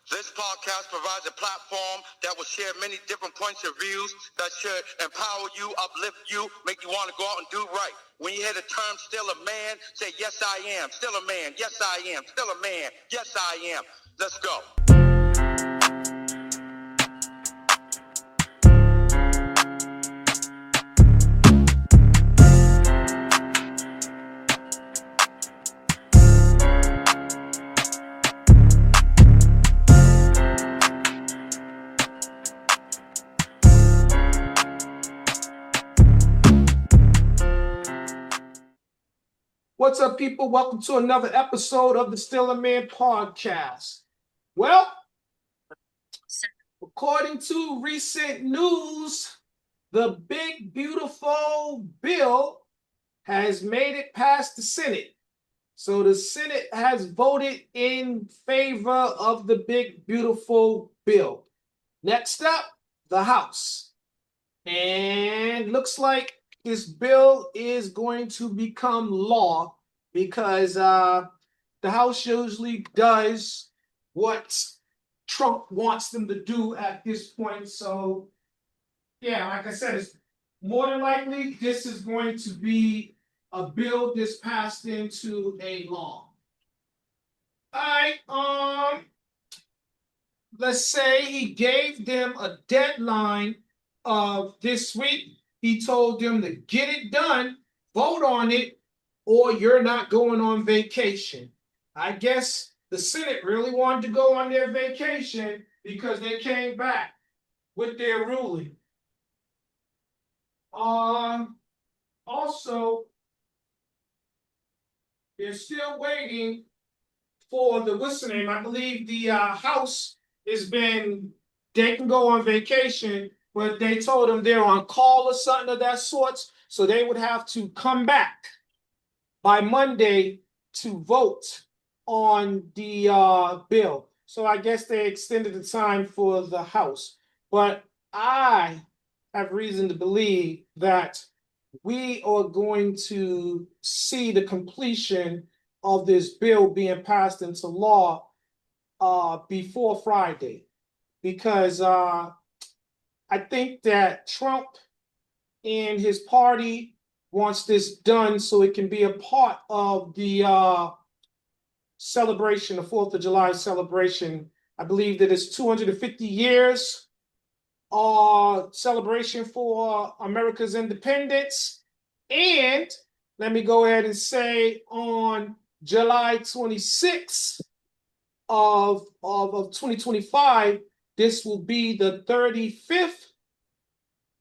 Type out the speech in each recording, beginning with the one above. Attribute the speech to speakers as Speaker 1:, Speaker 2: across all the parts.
Speaker 1: This podcast provides a platform that will share many different points of views that should empower you, uplift you, make you want to go out and do right. When you hear the term still a man, say, yes, I am. Still a man. Yes, I am. Still a man. Yes, I am. Let's go.
Speaker 2: What's up, people? Welcome to another episode of the Still a Man podcast. Well, according to recent news, the big, beautiful bill has made it past the Senate. So the Senate has voted in favor of the big, beautiful bill. Next up, the House. And looks like this bill is going to become law because the House usually does what Trump wants them to do at this point. So, yeah, like I said, it's more than likely this is going to be a bill that's passed into a law. All right, let's say he gave them a deadline of this week. He told them to get it done, vote on it, or you're not going on vacation. I guess the Senate really wanted to go on their vacation because they came back with their ruling. Also, they're still waiting for the what's the name? I believe the House they can go on vacation, but they told them they're on call or something of that sort, so they would have to come back by Monday to vote on the bill. So I guess they extended the time for the House. But I have reason to believe that we are going to see the completion of this bill being passed into law before Friday. Because I think that Trump and his party wants this done so it can be a part of the celebration, the 4th of July celebration. I believe that it's 250 years celebration for America's independence. And let me go ahead and say on July 26th of 2025, this will be the 35th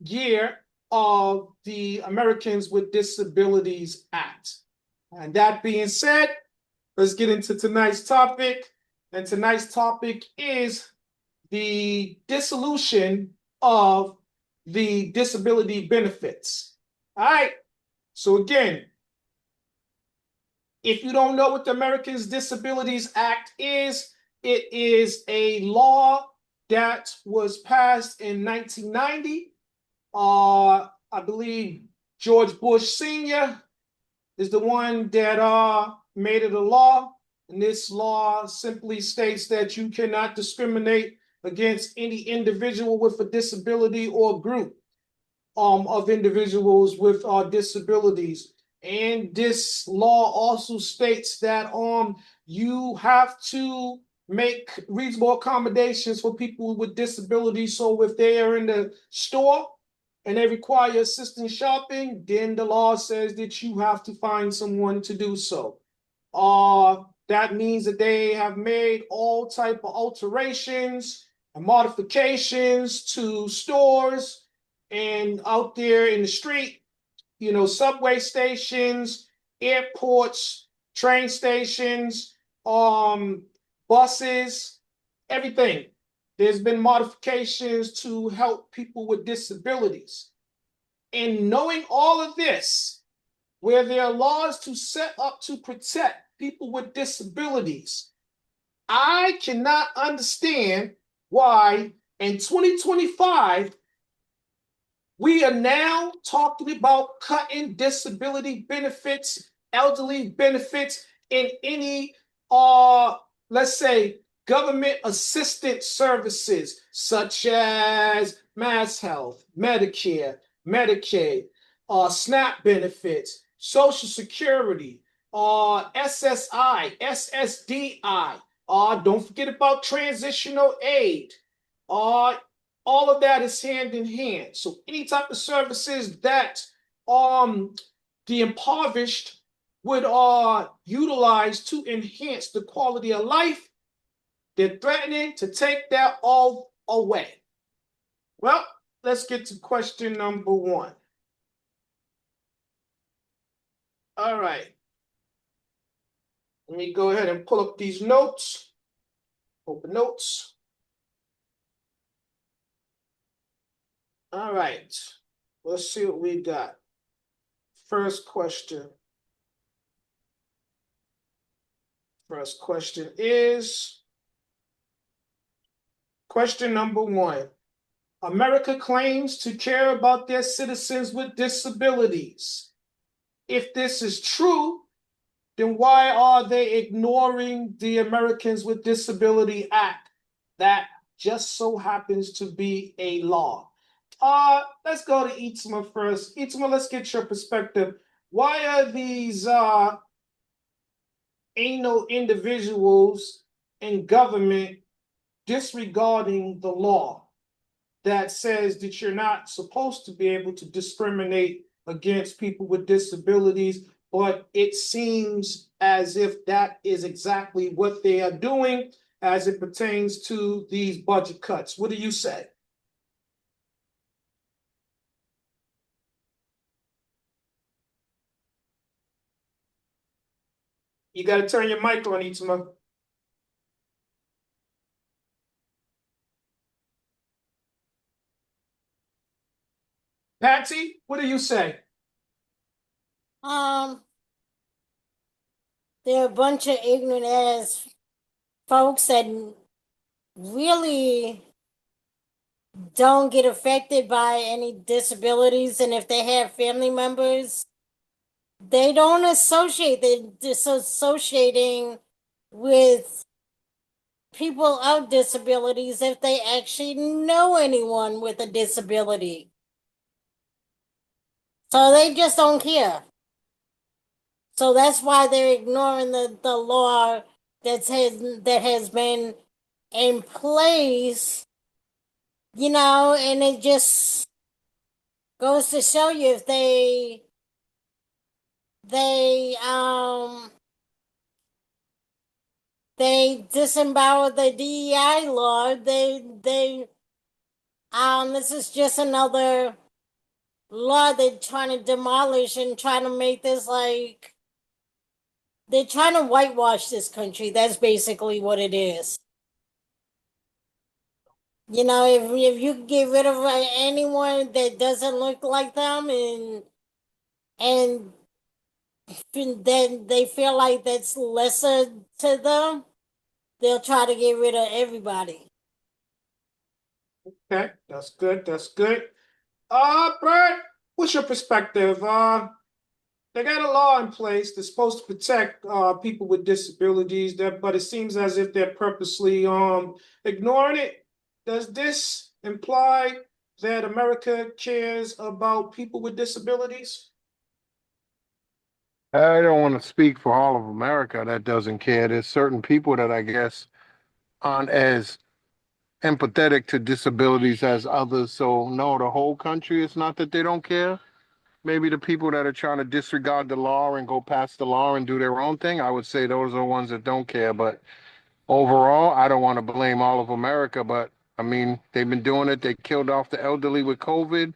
Speaker 2: year of the Americans with Disabilities Act. And that being said, let's get into tonight's topic. And tonight's topic is the dissolution of the disability benefits. All right. So again, if you don't know what the Americans Disabilities Act is, it is a law that was passed in 1990. I believe George Bush Sr. is the one that made it a law. And this law simply states that you cannot discriminate against any individual with a disability or group of individuals with disabilities. And this law also states that you have to make reasonable accommodations for people with disabilities. So if they are in the store and they require assistance shopping, then the law says that you have to find someone to do so. That means that they have made all type of alterations and modifications to stores and out there in the street, subway stations, airports, train stations, buses, everything. There's been modifications to help people with disabilities. And knowing all of this, where there are laws to set up to protect people with disabilities, I cannot understand why in 2025, we are now talking about cutting disability benefits, elderly benefits in any, let's say, government assistance services such as Mass Health, Medicare, Medicaid, SNAP benefits, Social Security, SSI, SSDI. Don't forget about transitional aid. All of that is hand in hand. So any type of services that the impoverished would utilize to enhance the quality of life, they're threatening to take that all away. Well, let's get to question number 1. All right. Let me go ahead and pull up these notes. Open notes. All right. Let's see what we got. First question. First question is question number 1. America claims to care about their citizens with disabilities. If this is true, then why are they ignoring the Americans with Disability Act that just so happens to be a law? Let's go to Itzma first. Itzma, let's get your perspective. Why are these anal individuals in government disregarding the law that says that you're not supposed to be able to discriminate against people with disabilities, but it seems as if that is exactly what they are doing as it pertains to these budget cuts? What do you say? You got to turn your mic on, Itzma. Patsy, what do you say?
Speaker 3: They're a bunch of ignorant ass folks that really don't get affected by any disabilities, and if they have family members, they don't associate. They're disassociating with people of disabilities if they actually know anyone with a disability. So they just don't care. So that's why they're ignoring the law that has been in place, and it just goes to show you if they disembowel the DEI law, this is just another law they're trying to demolish and trying to make this like they're trying to whitewash this country. That's basically what it is. If you get rid of anyone that doesn't look like them, and then they feel like that's lesser to them, they'll try to get rid of everybody.
Speaker 2: Okay, that's good. That's good. Bert, what's your perspective? They got a law in place that's supposed to protect people with disabilities, but it seems as if they're purposely ignoring it. Does this imply that America cares about people with disabilities?
Speaker 4: I don't want to speak for all of America that doesn't care. There's certain people that I guess aren't as empathetic to disabilities as others. So no, the whole country, it's not that they don't care. Maybe the people that are trying to disregard the law and go past the law and do their own thing, I would say those are the ones that don't care. But overall, I don't want to blame all of America, but I mean, they've been doing it. They killed off the elderly with COVID.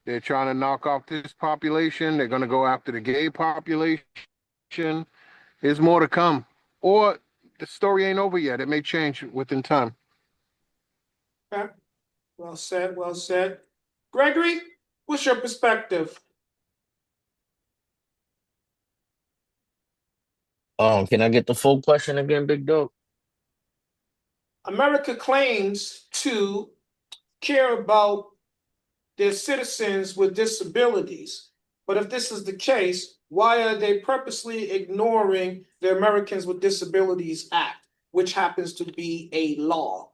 Speaker 4: They're trying to knock off this population. They're going to go after the gay population. There's more to come. Or the story ain't over yet. It may change within time.
Speaker 2: Okay. Well said, well said. Gregory, what's your perspective?
Speaker 5: Can I get the full question again, Big Dog?
Speaker 2: America claims to care about their citizens with disabilities. But if this is the case, why are they purposely ignoring the Americans with Disabilities Act? which happens to be a law?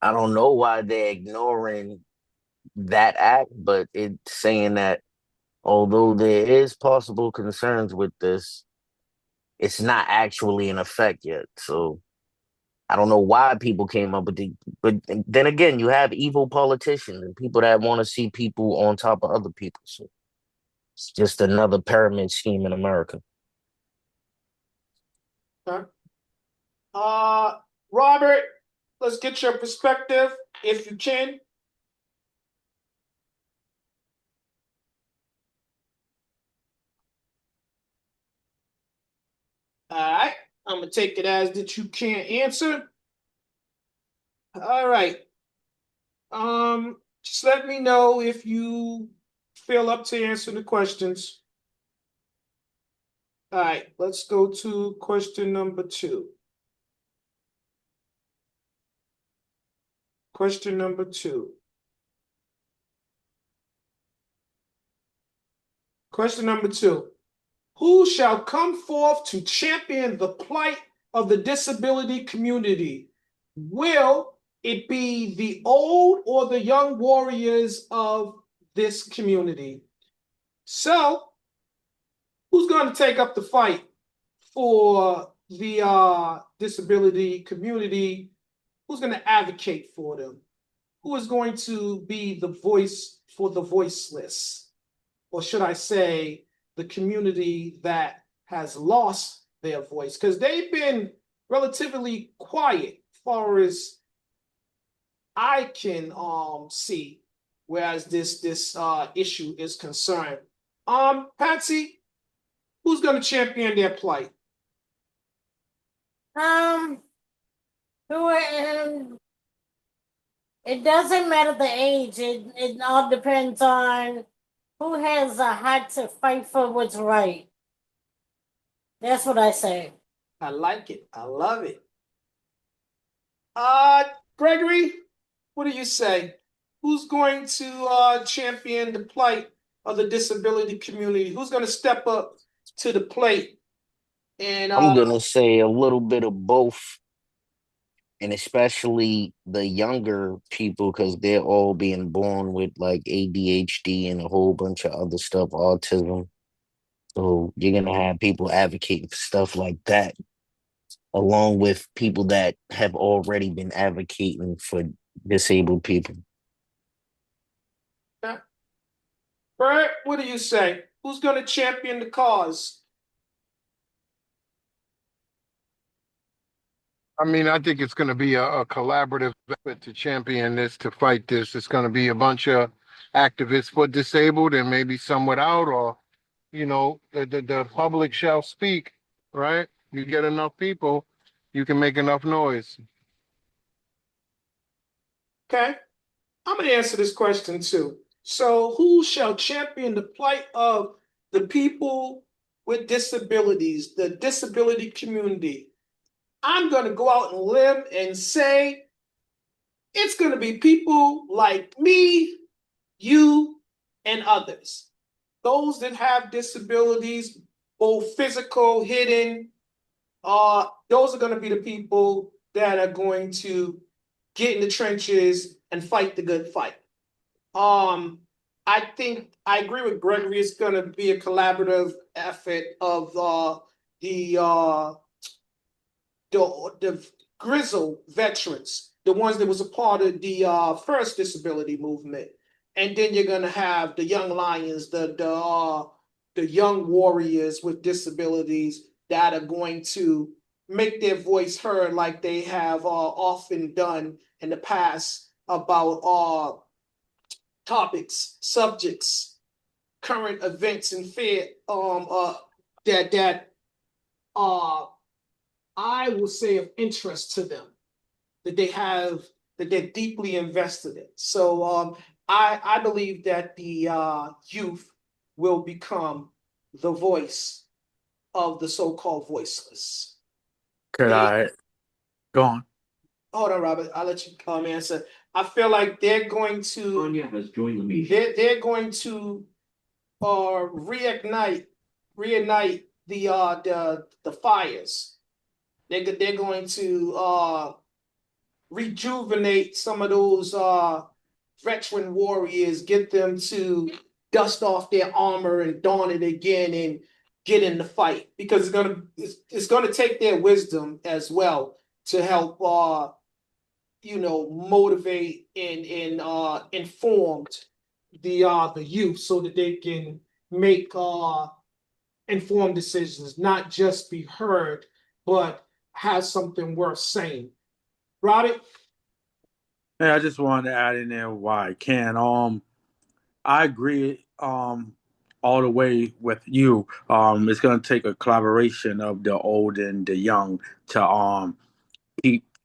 Speaker 5: I don't know why they're ignoring that act, but it's saying that although there is possible concerns with this, it's not actually in effect yet. So I don't know why people came up with the, but then again, you have evil politicians and people that want to see people on top of other people. So it's just another pyramid scheme in America.
Speaker 2: Okay. Robert, let's get your perspective if you can. All right, I'm gonna take it as that you can't answer. All right. Just let me know if you feel up to answer the questions. All right, let's go to question number 2. Question number 2. Question number 2. Who shall come forth to champion the plight of the disability community? Will it be the old or the young warriors of this community? So, who's going to take up the fight for the disability community? Who's going to advocate for them? Who is going to be the voice for the voiceless? Or should I say, the community that has lost their voice? Because they've been relatively quiet as far as I can see, whereas this issue is concerned. Patsy, who's going to champion their plight?
Speaker 3: Who it doesn't matter the age. It all depends on who has a heart to fight for what's right. That's what I say.
Speaker 2: I like it. I love it. Gregory, what do you say? Who's going to champion the plight of the disability community? Who's going to step up to the plate? And
Speaker 5: I'm gonna say a little bit of both, and especially the younger people because they're all being born with like ADHD and a whole bunch of other stuff, autism. So you're gonna have people advocating for stuff like that, along with people that have already been advocating for disabled people.
Speaker 2: Bert, what do you say? Who's going to champion the cause?
Speaker 4: I mean, I think it's going to be a collaborative effort to champion this, to fight this. It's going to be a bunch of activists for disabled and maybe some without, or, the public shall speak, right? You get enough people, you can make enough noise.
Speaker 2: Okay, I'm going to answer this question too. So, who shall champion the plight of the people with disabilities, the disability community? I'm going to go out on a limb and say it's going to be people like me, you, and others. Those that have disabilities, both physical, hidden, those are going to be the people that are going to get in the trenches and fight the good fight. I think I agree with Gregory. It's going to be a collaborative effort of the grizzled veterans, the ones that was a part of the first disability movement, and then you're going to have the young lions, the young warriors with disabilities that are going to make their voice heard like they have often done in the past about topics, subjects, current events, and fear that I will say of interest to them, that they have, that they're deeply invested in. So I believe that the youth will become the voice of the so-called voiceless.
Speaker 6: Could I go on?
Speaker 2: Hold on, Robert. I'll let you answer. I feel like they're going to. Anya has joined the meeting. They're going to reignite the fires. They're going to rejuvenate some of those veteran warriors, get them to dust off their armor and don it again and get in the fight, because it's gonna take their wisdom as well to help motivate and informed the youth, so that they can make informed decisions, not just be heard, but have something worth saying. Robert?
Speaker 6: Hey, I just wanted to add in there why I can. I agree all the way with you. It's gonna take a collaboration of the old and the young to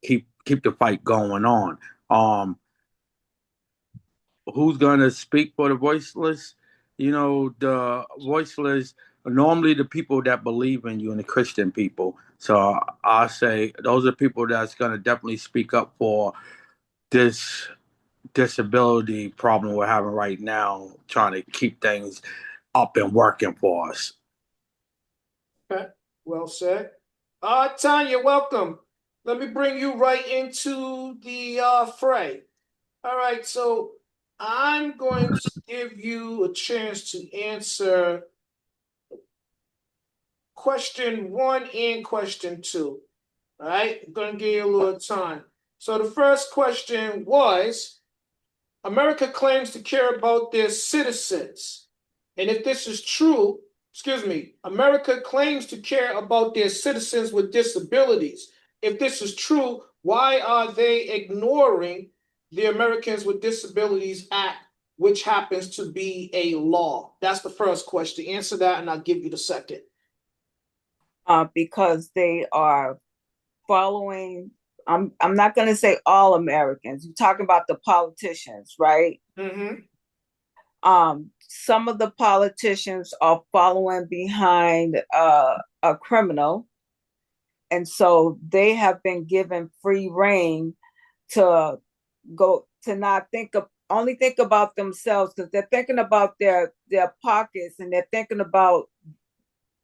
Speaker 6: keep the fight going on. Who's gonna speak for the voiceless? The voiceless are normally the people that believe in you and the Christian people. So I say those are people that's gonna definitely speak up for this disability problem we're having right now, trying to keep things up and working for us.
Speaker 2: Okay, well said. Tanya, welcome. Let me bring you right into the fray. All right, so I'm going to give you a chance to answer question 1 and question 2. All right, I'm going to give you a little time. So the first question was, America claims to care about their citizens. And if this is true, America claims to care about their citizens with disabilities. If this is true, why are they ignoring the Americans with Disabilities Act, which happens to be a law? That's the first question. Answer that, and I'll give you the second.
Speaker 7: Because they are following. I'm not going to say all Americans. You're talking about the politicians, right?
Speaker 2: Mm-hmm.
Speaker 7: Some of the politicians are following behind a criminal, and so they have been given free reign to go to not only think about themselves, because they're thinking about their pockets, and they're thinking about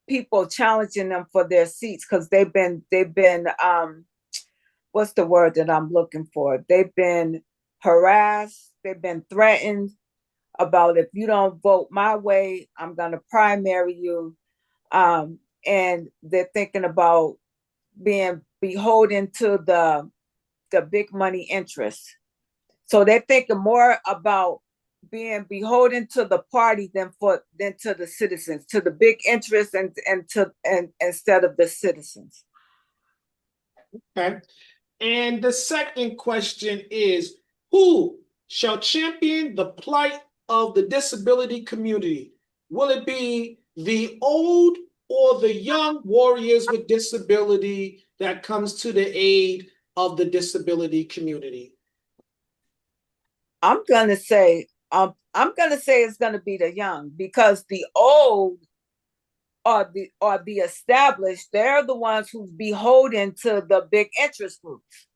Speaker 7: people challenging them for their seats, because they've been what's the word that I'm looking for? They've been harassed, they've been threatened about, if you don't vote my way, I'm gonna primary you. And they're thinking about being beholden to the big money interests. So they're thinking more about being beholden to the party than to the citizens, to the big interests, and instead of the citizens.
Speaker 2: Okay. And the second question is, who shall champion the plight of the disability community? Will it be the old or the young warriors with disability that comes to the aid of the disability community?
Speaker 7: I'm gonna say it's gonna be the young, because the old or the established, they're the ones who's beholden to the big interest groups.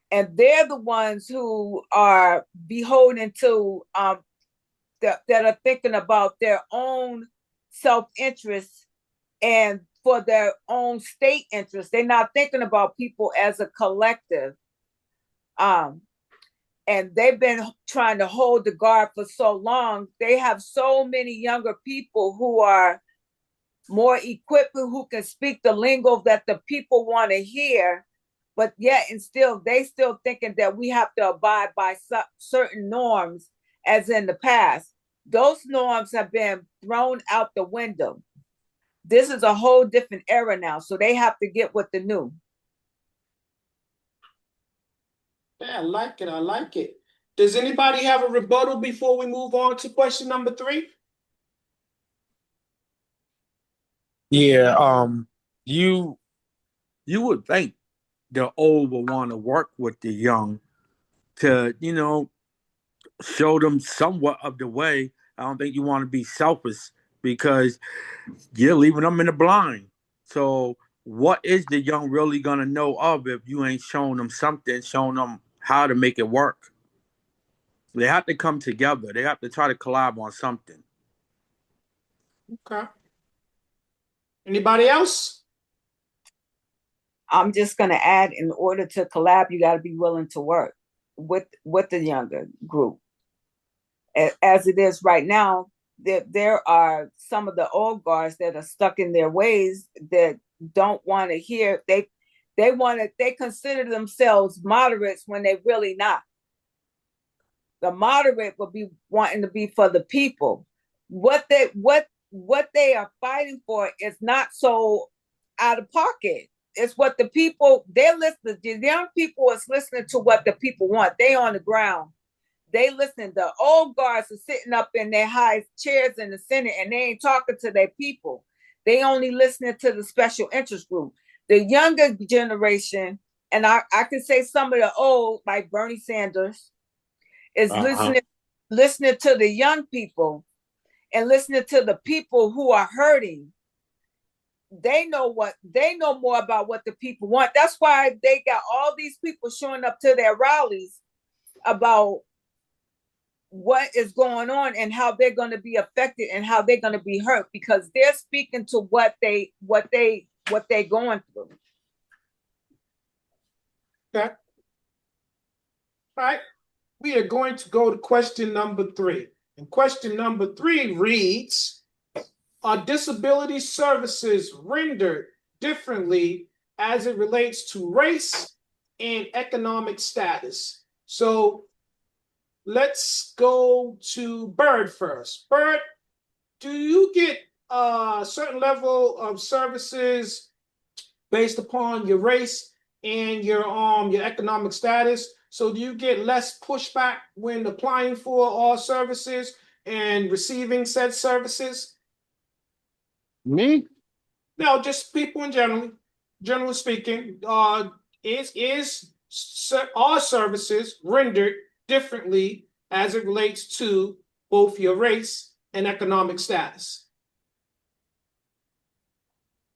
Speaker 7: And they're the ones who are beholden to that are thinking about their own self-interest and for their own state interest. They're not thinking about people as a collective. And they've been trying to hold the guard for so long. They have so many younger people who are more equipped, who can speak the lingo that the people want to hear, but yet and still they still thinking that we have to abide by certain norms as in the past. Those norms have been thrown out the window. This is a whole different era now, so they have to get with the new.
Speaker 2: Yeah, I like it. I like it. Does anybody have a rebuttal before we move on to question number 3?
Speaker 6: Yeah, you would think the old will want to work with the young to, show them somewhat of the way. I don't think you want to be selfish, because you're leaving them in the blind. So what is the young really gonna know of if you ain't showing them something, showing them how to make it work? They have to come together. They have to try to collab on something.
Speaker 2: Okay. Anybody else?
Speaker 7: I'm just going to add, in order to collab, you got to be willing to work with the younger group. As it is right now, there are some of the old guards that are stuck in their ways that don't want to hear. They consider themselves moderates when they really not. The moderate will be wanting to be for the people. What they are fighting for is not so out of pocket. It's what the people they're listening. The young people is listening to what the people want. They on the ground. They listen. The old guards are sitting up in their high chairs in the Senate, and they ain't talking to their people. They only listening to the special interest group. The younger generation, and I can say some of the old, like Bernie Sanders, is listening to the young people and listening to the people who are hurting. They know more about what the people want. That's why they got all these people showing up to their rallies about what is going on and how they're going to be affected and how they're going to be hurt, because they're speaking to what they going through.
Speaker 2: Okay. All right. We are going to go to question number 3. And question number 3 reads, are disability services rendered differently as it relates to race and economic status? So let's go to Bird first. Bird, do you get a certain level of services based upon your race and your economic status? So do you get less pushback when applying for all services and receiving said services?
Speaker 4: Me?
Speaker 2: No, just people in general. Generally speaking, is all services rendered differently as it relates to both your race and economic status?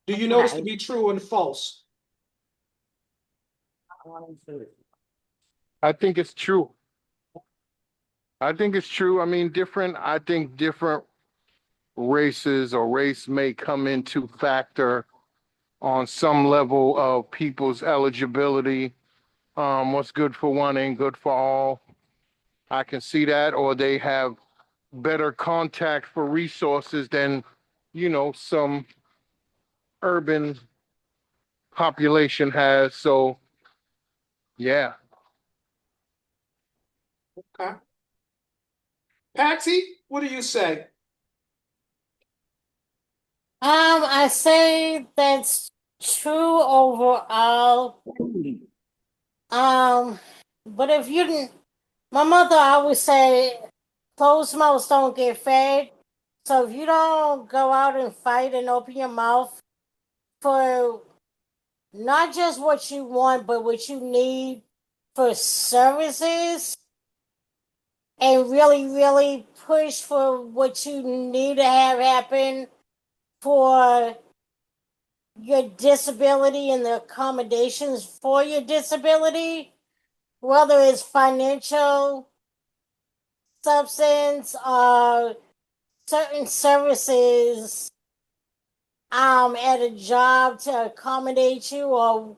Speaker 2: Do you know this to be true and false?
Speaker 4: I think it's true. I think it's true. I mean, I think different races or race may come into factor on some level of people's eligibility. What's good for one ain't good for all. I can see that, or they have better contact for resources than, some urban population has. So, yeah.
Speaker 2: Okay. Patsy, what do you say?
Speaker 3: I say that's true overall. But if you didn't, my mother always say, closed mouths don't get fed. So if you don't go out and fight and open your mouth for not just what you want, but what you need for services, and really, really push for what you need to have happen for your disability and the accommodations for your disability, whether it's financial, substance, or certain services at a job to accommodate you, or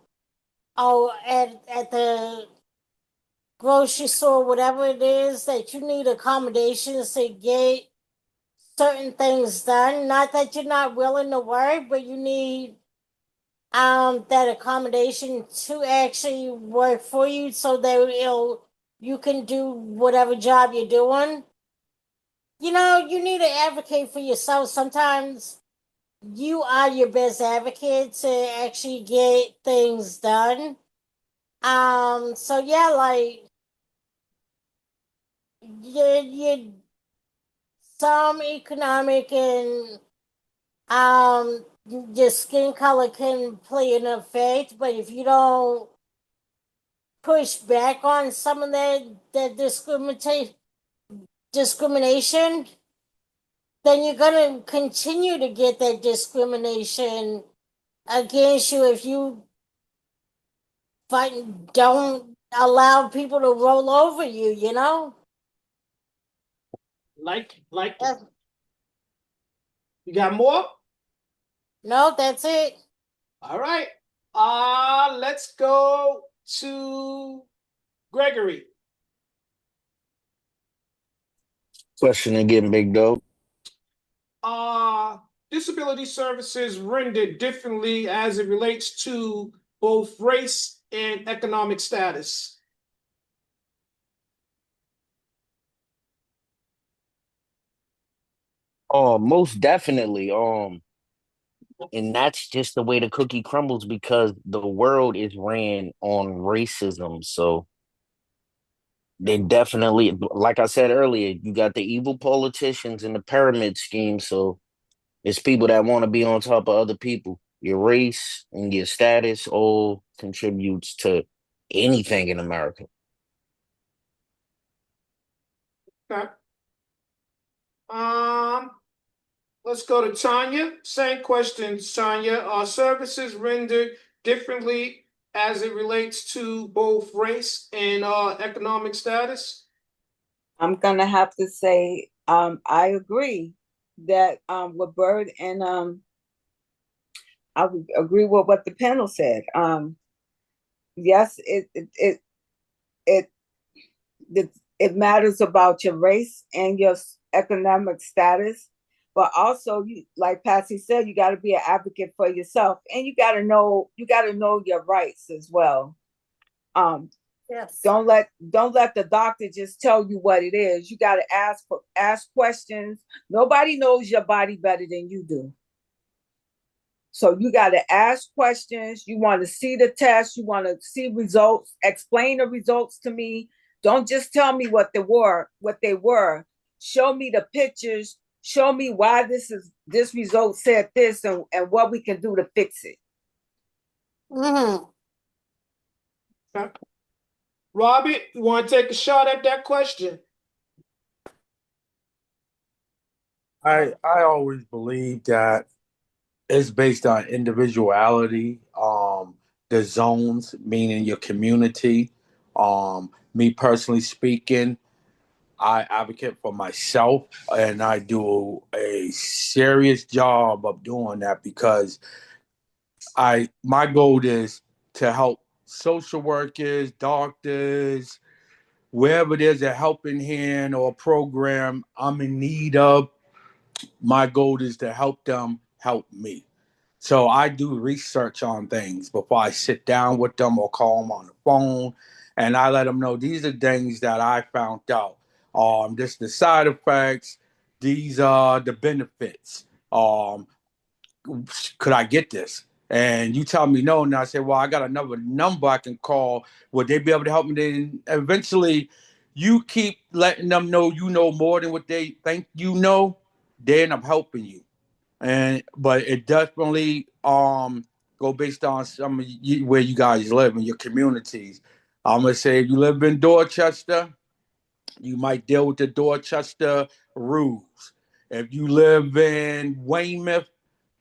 Speaker 3: at the grocery store, whatever it is that you need accommodations to get certain things done. Not that you're not willing to work, but you need that accommodation to actually work for you so that you can do whatever job you're doing. You need to advocate for yourself. Sometimes you are your best advocate to actually get things done. So yeah, like you some economic and your skin color can play an effect, but if you don't push back on some of that discrimination, then you're gonna continue to get that discrimination against you if you don't allow people to roll over you,
Speaker 2: Like it. You got more?
Speaker 3: No, that's it.
Speaker 2: All right. Let's go to Gregory.
Speaker 5: Question again, big dog.
Speaker 2: Uh, Disability services rendered differently as it relates to both race and economic status.
Speaker 5: Most definitely. And that's just the way the cookie crumbles because the world is ran on racism. So they definitely, like I said earlier, you got the evil politicians and the pyramid scheme. So it's people that want to be on top of other people. Your race and your status all contributes to anything in America.
Speaker 2: Okay. Um, let's go to Tanya. Same question, Tanya. Are services rendered differently as it relates to both race and economic status?
Speaker 7: I'm gonna have to say I agree that with Bird and I would agree with what the panel said. Yes, it it it matters about your race and your economic status, but also you, like Patsy said, you got to be an advocate for yourself, and you got to know your rights as well. Um,
Speaker 3: Yes.
Speaker 7: don't let the doctor just tell you what it is. You got to ask questions. Nobody knows your body better than you do. So you got to ask questions. You want to see the test. You want to see results. Explain the results to me. Don't just tell me what they were. What they were. Show me the pictures. Show me why this result said this and what we can do to fix it.
Speaker 3: Mm-hmm.
Speaker 2: Okay. Robert, you want to take a shot at that question?
Speaker 6: I always believe that it's based on individuality, the zones, meaning your community. Me personally speaking, I advocate for myself and I do a serious job of doing that because I my goal is to help social workers, doctors, wherever there's a helping hand or a program I'm in need of, my goal is to help them help me. So I do research on things before I sit down with them or call them on the phone, and I let them know these are things that I found out. This the side effects. These are the benefits. Could I get this? And you tell me no, and I say, well, I got another number I can call. Would they be able to help me? Then eventually, you keep letting them know you know more than what they think you know. They end up helping you, and but it definitely go based on some of you, where you guys live in your communities. I'm gonna say if you live in Dorchester, you might deal with the Dorchester rules. If you live in Weymouth,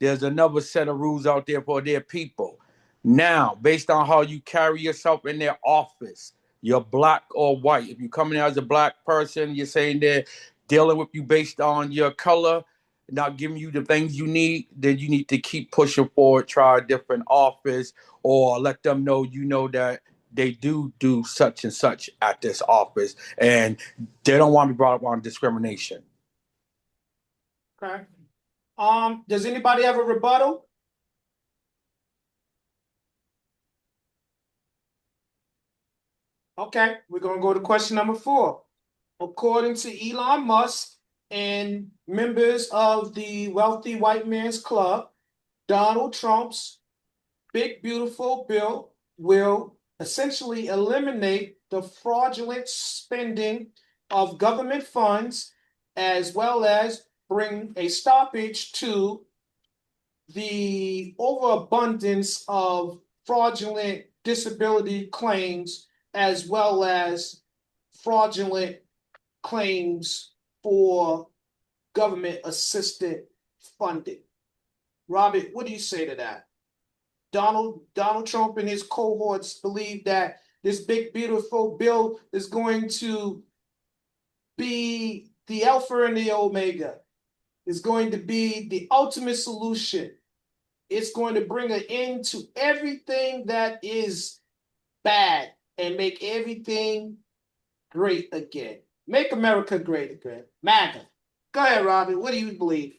Speaker 6: there's another set of rules out there for their people. Now, based on how you carry yourself in their office, you're black or white. If you come in as a black person, you're saying they're dealing with you based on your color, not giving you the things you need, then you need to keep pushing forward, try a different office, or let them know you know that they do such and such at this office, and they don't want to be brought up on discrimination.
Speaker 2: Okay. Does anybody have a rebuttal? Okay, we're gonna go to question number 4. According to Elon Musk and members of the Wealthy White Man's Club, Donald Trump's big beautiful bill will essentially eliminate the fraudulent spending of government funds as well as bring a stoppage to the overabundance of fraudulent disability claims as well as fraudulent claims for government assisted funding. Robert, what do you say to that? Donald Trump and his cohorts believe that this big beautiful bill is going to be the alpha and the omega, is going to be the ultimate solution It's going to bring an end to everything that is bad and make everything great again. Make America great again. MAGA. Go ahead, Robin. What do you believe?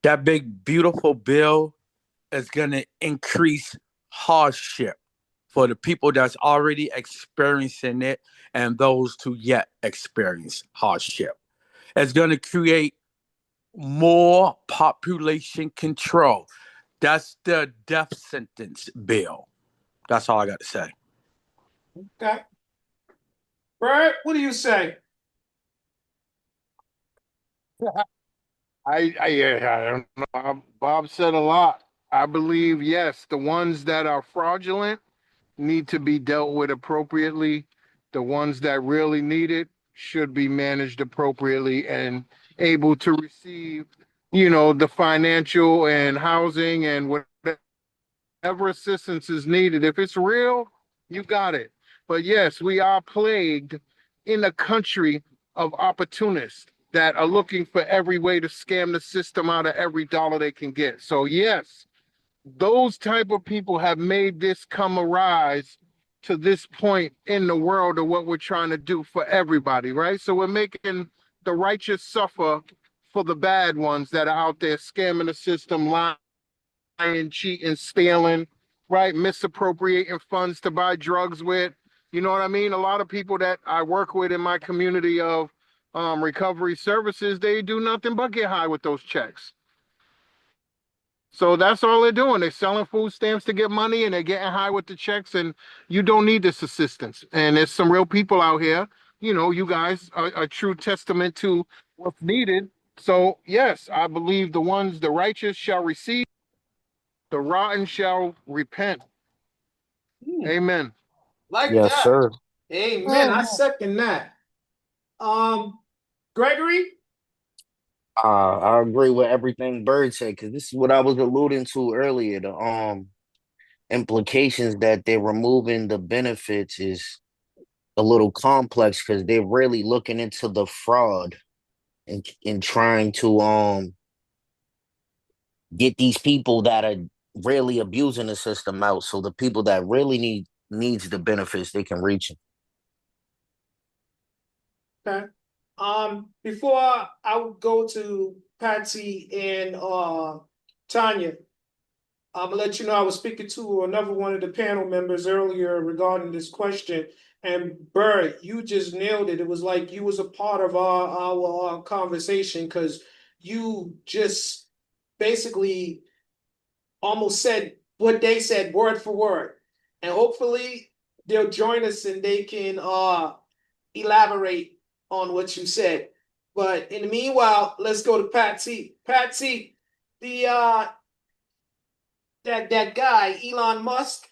Speaker 6: That big, beautiful bill is going to increase hardship for the people that's already experiencing it and those to yet experience hardship. It's going to create more population control. That's the death sentence bill. That's all I got to say.
Speaker 2: Okay. Bert, what do you say?
Speaker 4: I don't know. Bob said a lot. I believe, yes, the ones that are fraudulent need to be dealt with appropriately. The ones that really need it should be managed appropriately and able to receive, the financial and housing and whatever assistance is needed. If it's real, you got it. But yes, we are plagued in a country of opportunists that are looking for every way to scam the system out of every dollar they can get. So yes, those type of people have made this come arise to this point in the world of what we're trying to do for everybody, right? So we're making the righteous suffer for the bad ones that are out there scamming the system, lying, cheating, stealing, right? Misappropriating funds to buy drugs with. You know what I mean? A lot of people that I work with in my community of recovery services, they do nothing but get high with those checks. So that's all they're doing. They're selling food stamps to get money and they're getting high with the checks, and you don't need this assistance. And there's some real people out here. You guys are a true testament to what's needed. So, yes, I believe the righteous shall receive, the rotten shall repent. Amen.
Speaker 2: Like
Speaker 5: Yes,
Speaker 2: that.
Speaker 5: sir.
Speaker 2: Amen. I
Speaker 3: Mhm.
Speaker 2: second that. Um, Gregory?
Speaker 5: I agree with everything Bird said because this is what I was alluding to earlier. The implications that they're removing the benefits is a little complex because they're really looking into the fraud and trying to get these people that are really abusing the system out. So the people that really needs the benefits, they can reach them.
Speaker 2: Okay. Before I would go to Patsy and Tanya, I'm gonna let you know I was speaking to another one of the panel members earlier regarding this question. And Bert, you just nailed it. It was like you was a part of our conversation because you just basically almost said what they said word for word. And hopefully they'll join us and they can elaborate on what you said. But in the meanwhile, let's go to Patsy. Patsy, the that guy, Elon Musk,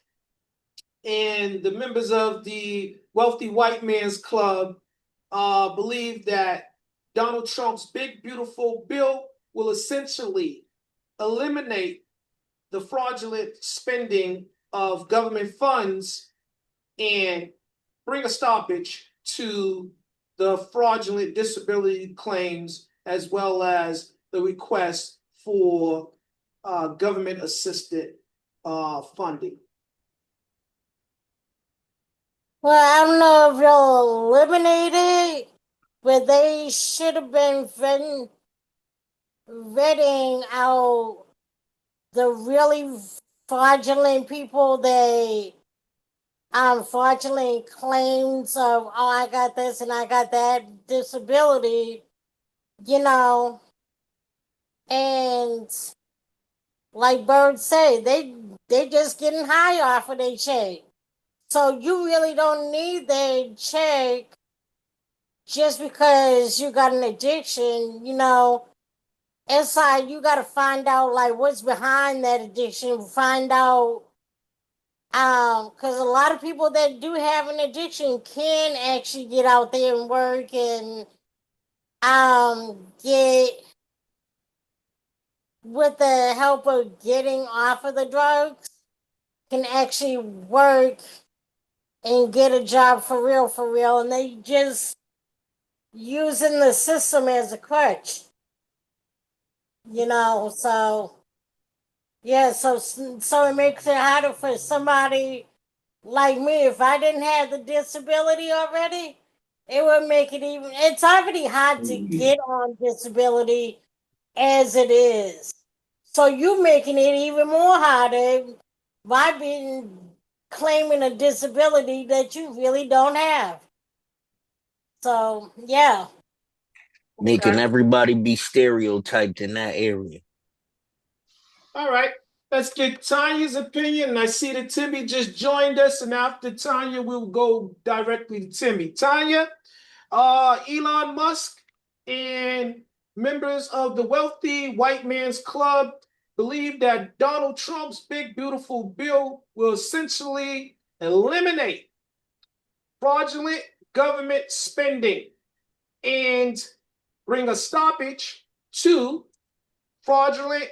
Speaker 2: and the members of the Wealthy White Man's Club believe that Donald Trump's big, beautiful bill will essentially eliminate the fraudulent spending of government funds and bring a stoppage to the fraudulent disability claims as well as the request for government assisted funding.
Speaker 3: Well, I don't know if they'll eliminate it, but they should have been vetting out the really fraudulent people they fraudulent claims of, oh, I got this and I got that disability, you know, and like Bird say, they just getting high off of their check. So you really don't need their check just because you got an addiction, inside you gotta find out like what's behind that addiction, find out because a lot of people that do have an addiction can actually get out there and work and get with the help of getting off of the drugs can actually work and get a job for real, and they just using the system as a crutch, so Yeah, so it makes it harder for somebody like me. If I didn't have the disability already, it would make it even. It's already hard to get on disability as it is. So you making it even more harder by being claiming a disability that you really don't have. So yeah.
Speaker 5: Making
Speaker 2: Okay.
Speaker 5: everybody be stereotyped in that area.
Speaker 2: All right. Let's get Tanya's opinion. And I see that Timmy just joined us. And after Tanya, we'll go directly to Timmy. Tanya, Elon Musk and members of the wealthy white man's club believe that Donald Trump's big, beautiful bill will essentially eliminate fraudulent government spending and bring a stoppage to fraudulent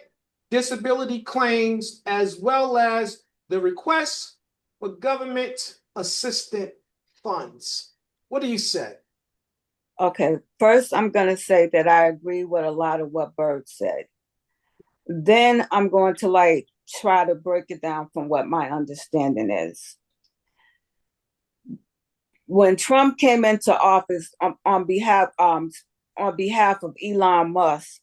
Speaker 2: disability claims as well as the requests for government assistance funds. What do you say?
Speaker 7: Okay, first I'm going to say that I agree with a lot of what Bird said. Then I'm going to try to break it down from what my understanding is. When Trump came into office on behalf of Elon Musk,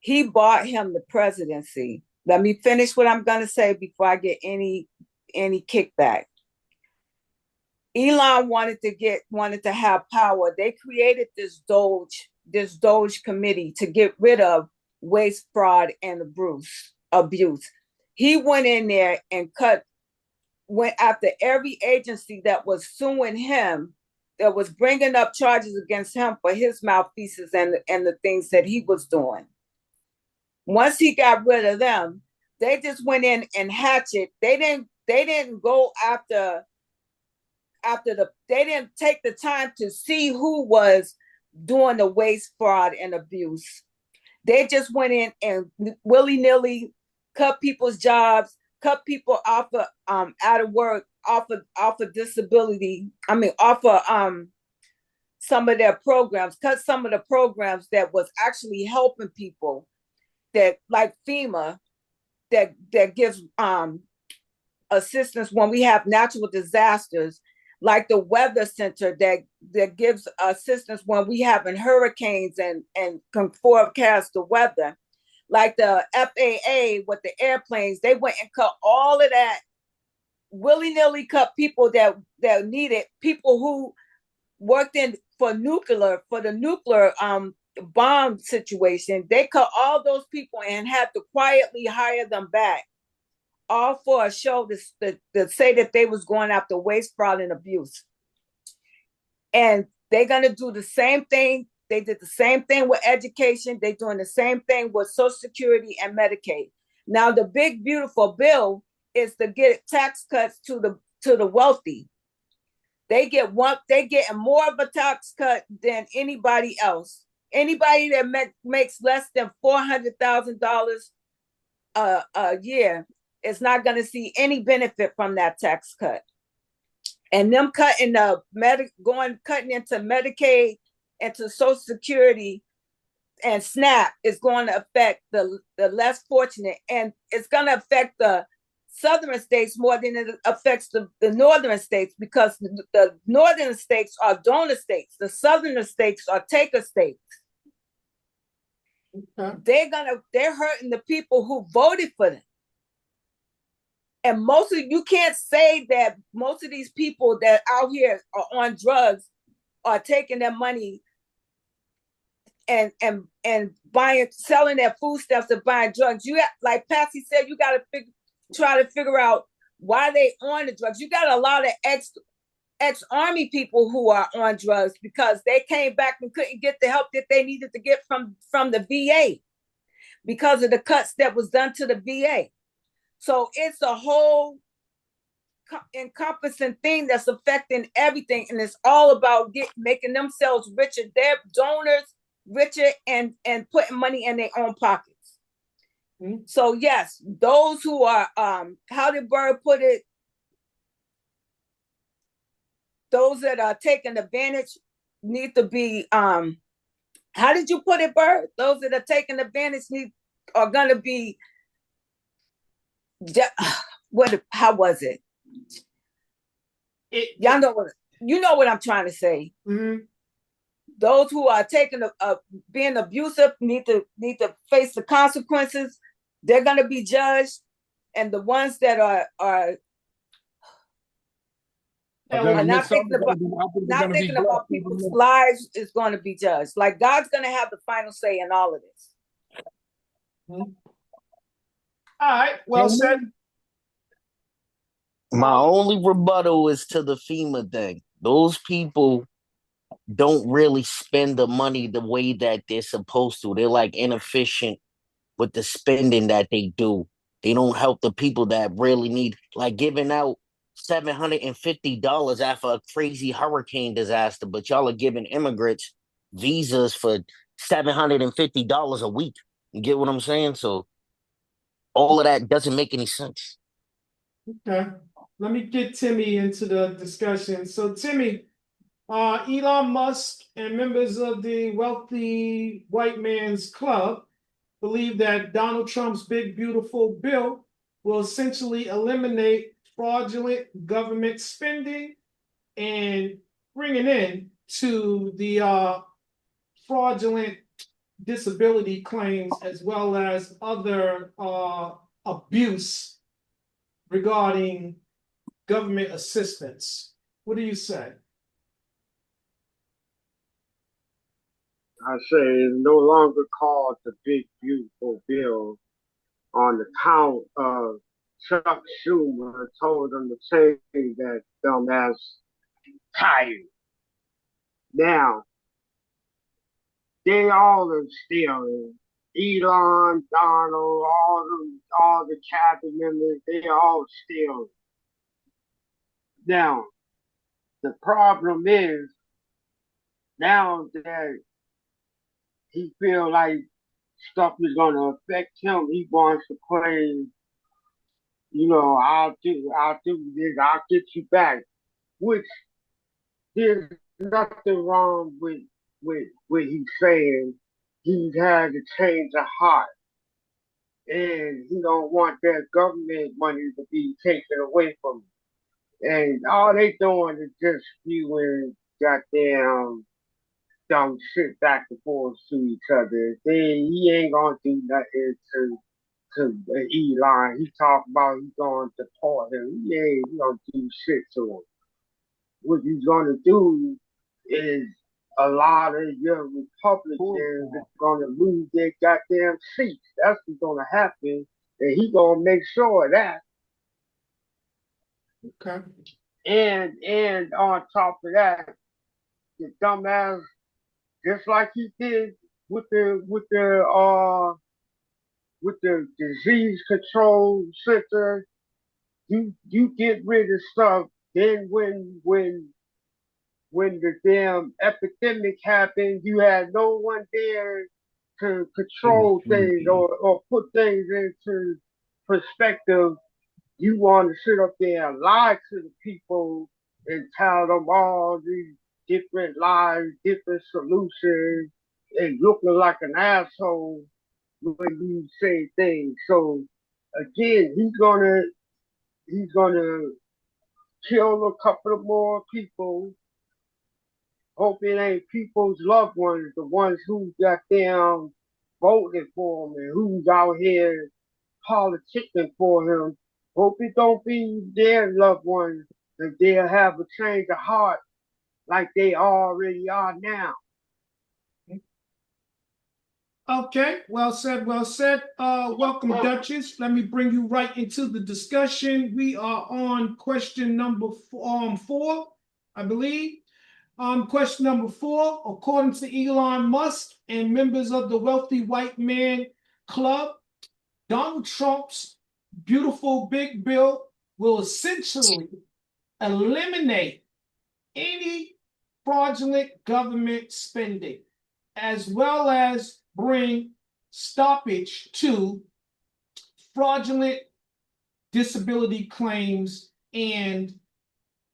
Speaker 7: he bought him the presidency. Let me finish what I'm going to say before I get any kickback. Elon wanted to have power. They created this Doge committee to get rid of waste, fraud, and abuse. He went in there and went after every agency that was suing him, that was bringing up charges against him for his malfeasance and the things that he was doing. Once he got rid of them, they just went in and hatchet. They didn't go after they didn't take the time to see who was doing the waste, fraud, and abuse. They just went in and willy-nilly cut people's jobs, cut people off of out of work, off of disability. I mean, off of some of their programs, cut some of the programs that was actually helping people, that like FEMA, that gives assistance when we have natural disasters, like the weather center that gives assistance when we having hurricanes and can forecast the weather, like the FAA with the airplanes. They went and cut all of that, willy-nilly cut people that needed, people who worked in for the nuclear bomb situation. They cut all those people and had to quietly hire them back, all for a show to say that they was going after waste, fraud, and abuse. And they're gonna do the same thing. They did the same thing with education. They're doing the same thing with Social Security and Medicaid. Now, the big beautiful bill is to get tax cuts to the wealthy. They getting more of a tax cut than anybody else. Anybody that makes less than $400,000 a year is not going to see any benefit from that tax cut. And them cutting cutting into Medicaid, into Social Security and SNAP is going to affect the less fortunate, and it's going to affect the southern states more than it affects the northern states, because the northern states are donor states, the southern states are taker states. They're hurting the people who voted for them. And you can't say that most of these people that out here are on drugs are taking their money and selling their foodstuffs and buying drugs. You got, like Patsy said, you got to try to figure out why they on the drugs. You got a lot of ex-army people who are on drugs because they came back and couldn't get the help that they needed to get from the VA because of the cuts that was done to the VA. So it's a whole encompassing thing that's affecting everything, and it's all about making themselves richer, their donors richer, and putting money in their own pockets. Mm-hmm. So yes, those who are how did Bird put it? Those that are taking advantage need to be how did you put it, Bird? Those that are taking advantage are going to be what? How was it? Y'all know what you know what I'm trying to say.
Speaker 2: Mm-hmm.
Speaker 7: Those who are taking being abusive need to face the consequences. They're going to be judged, and the ones that are not thinking about people's lives is going to be judged. Like God's going to have the final say in all of this.
Speaker 2: Mm-hmm. All right, well said.
Speaker 5: My only rebuttal is to the FEMA thing. Those people don't really spend the money the way that they're supposed to. They're like inefficient with the spending that they do. They don't help the people that really need, like giving out $750 after a crazy hurricane disaster, but y'all are giving immigrants visas for $750 a week. You get what I'm saying? So all of that doesn't make any sense.
Speaker 2: Okay, let me get Timmy into the discussion. So Timmy, Elon Musk and members of the wealthy white man's club believe that Donald Trump's big, beautiful bill will essentially eliminate fraudulent government spending and bring an end to the fraudulent disability claims as well as other abuse regarding government assistance. What do you say?
Speaker 8: I say it's no longer called the Big Beautiful Bill on account of Chuck Schumer told them to change that dumbass tired. Now, they all are stealing. Elon, Donald, all the cabinet members, they all stealing. Now, the problem is now that he feel like stuff is gonna affect him, he wants to play, I'll do this, I'll get you back. Which there's nothing wrong with what he's saying. He's had to change of heart. And he don't want that government money to be taken away from him. And all they doing is just spewing goddamn dumb shit back and forth to each other. He ain't gonna do nothing to Elon. He talked about he's gonna deport him. He ain't gonna do shit to him. What he's gonna do is a lot of your Republicans are gonna lose their goddamn seats. That's what's gonna happen, and he's gonna make sure of that.
Speaker 2: Okay.
Speaker 8: And on top of that, the dumbass, just like he did with the disease control center, you get rid of stuff. Then when the damn epidemic happened, you had no one there to control things or put things into perspective. You want to sit up there and lie to the people and tell them all these different lies, different solutions, and looking like an asshole when you say things. So again, he's gonna kill a couple of more people. Hope it ain't people's loved ones, the ones who got them voted for him and who's out here politicking for him. Hope it don't be their loved ones that they'll have a change of heart like they already are now.
Speaker 2: Okay, well said, well said. Welcome, Duchess. Let me bring you right into the discussion. We are on question number four, I believe. Question number 4, according to Elon Musk and members of the wealthy white man club, Donald Trump's beautiful big bill will essentially eliminate any fraudulent government spending, as well as bring stoppage to fraudulent disability claims and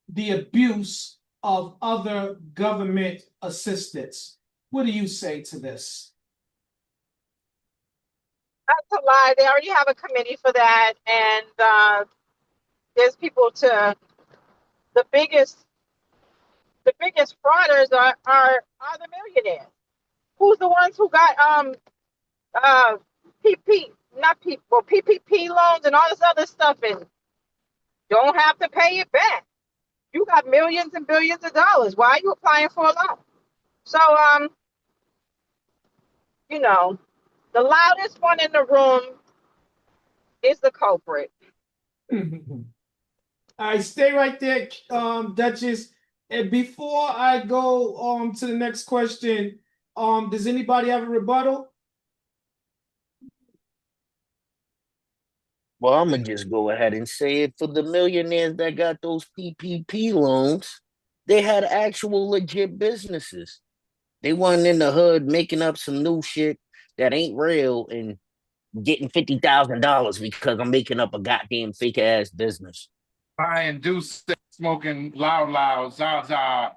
Speaker 2: the abuse of other government assistance. What do you say to this?
Speaker 9: That's a lie. They already have a committee for that, and there's people to the biggest frauders are the millionaires. Who's the ones who got uh PP not P well PPP loans and all this other stuff and don't have to pay it back. You got millions and billions of dollars. Why are you applying for a loan? So you know, the loudest one in the room is the culprit.
Speaker 2: I stay right there, Duchess. And before I go to the next question, does anybody have a rebuttal?
Speaker 5: Well, I'm gonna just go ahead and say it for the millionaires that got those PPP loans. They had actual legit businesses. They wasn't in the hood making up some new shit that ain't real and getting $50,000 because I'm making up a goddamn fake ass business.
Speaker 4: Buying Deuce, smoking loud, Zaza,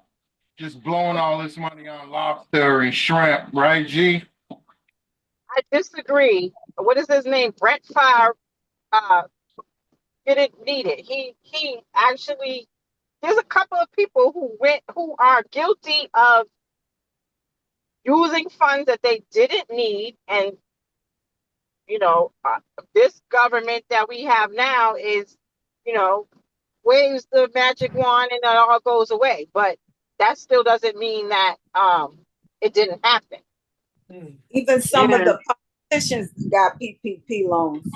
Speaker 4: just blowing all this money on lobster and shrimp, right, G?
Speaker 9: I disagree. What is his name? Brett Favre uh, didn't need it. He actually there's a couple of people who are guilty of using funds that they didn't need, and this government that we have now is you know waves the magic wand and it all goes away. But that still doesn't mean that it didn't happen.
Speaker 7: Even some of
Speaker 8: And
Speaker 7: the politicians got PPP loans.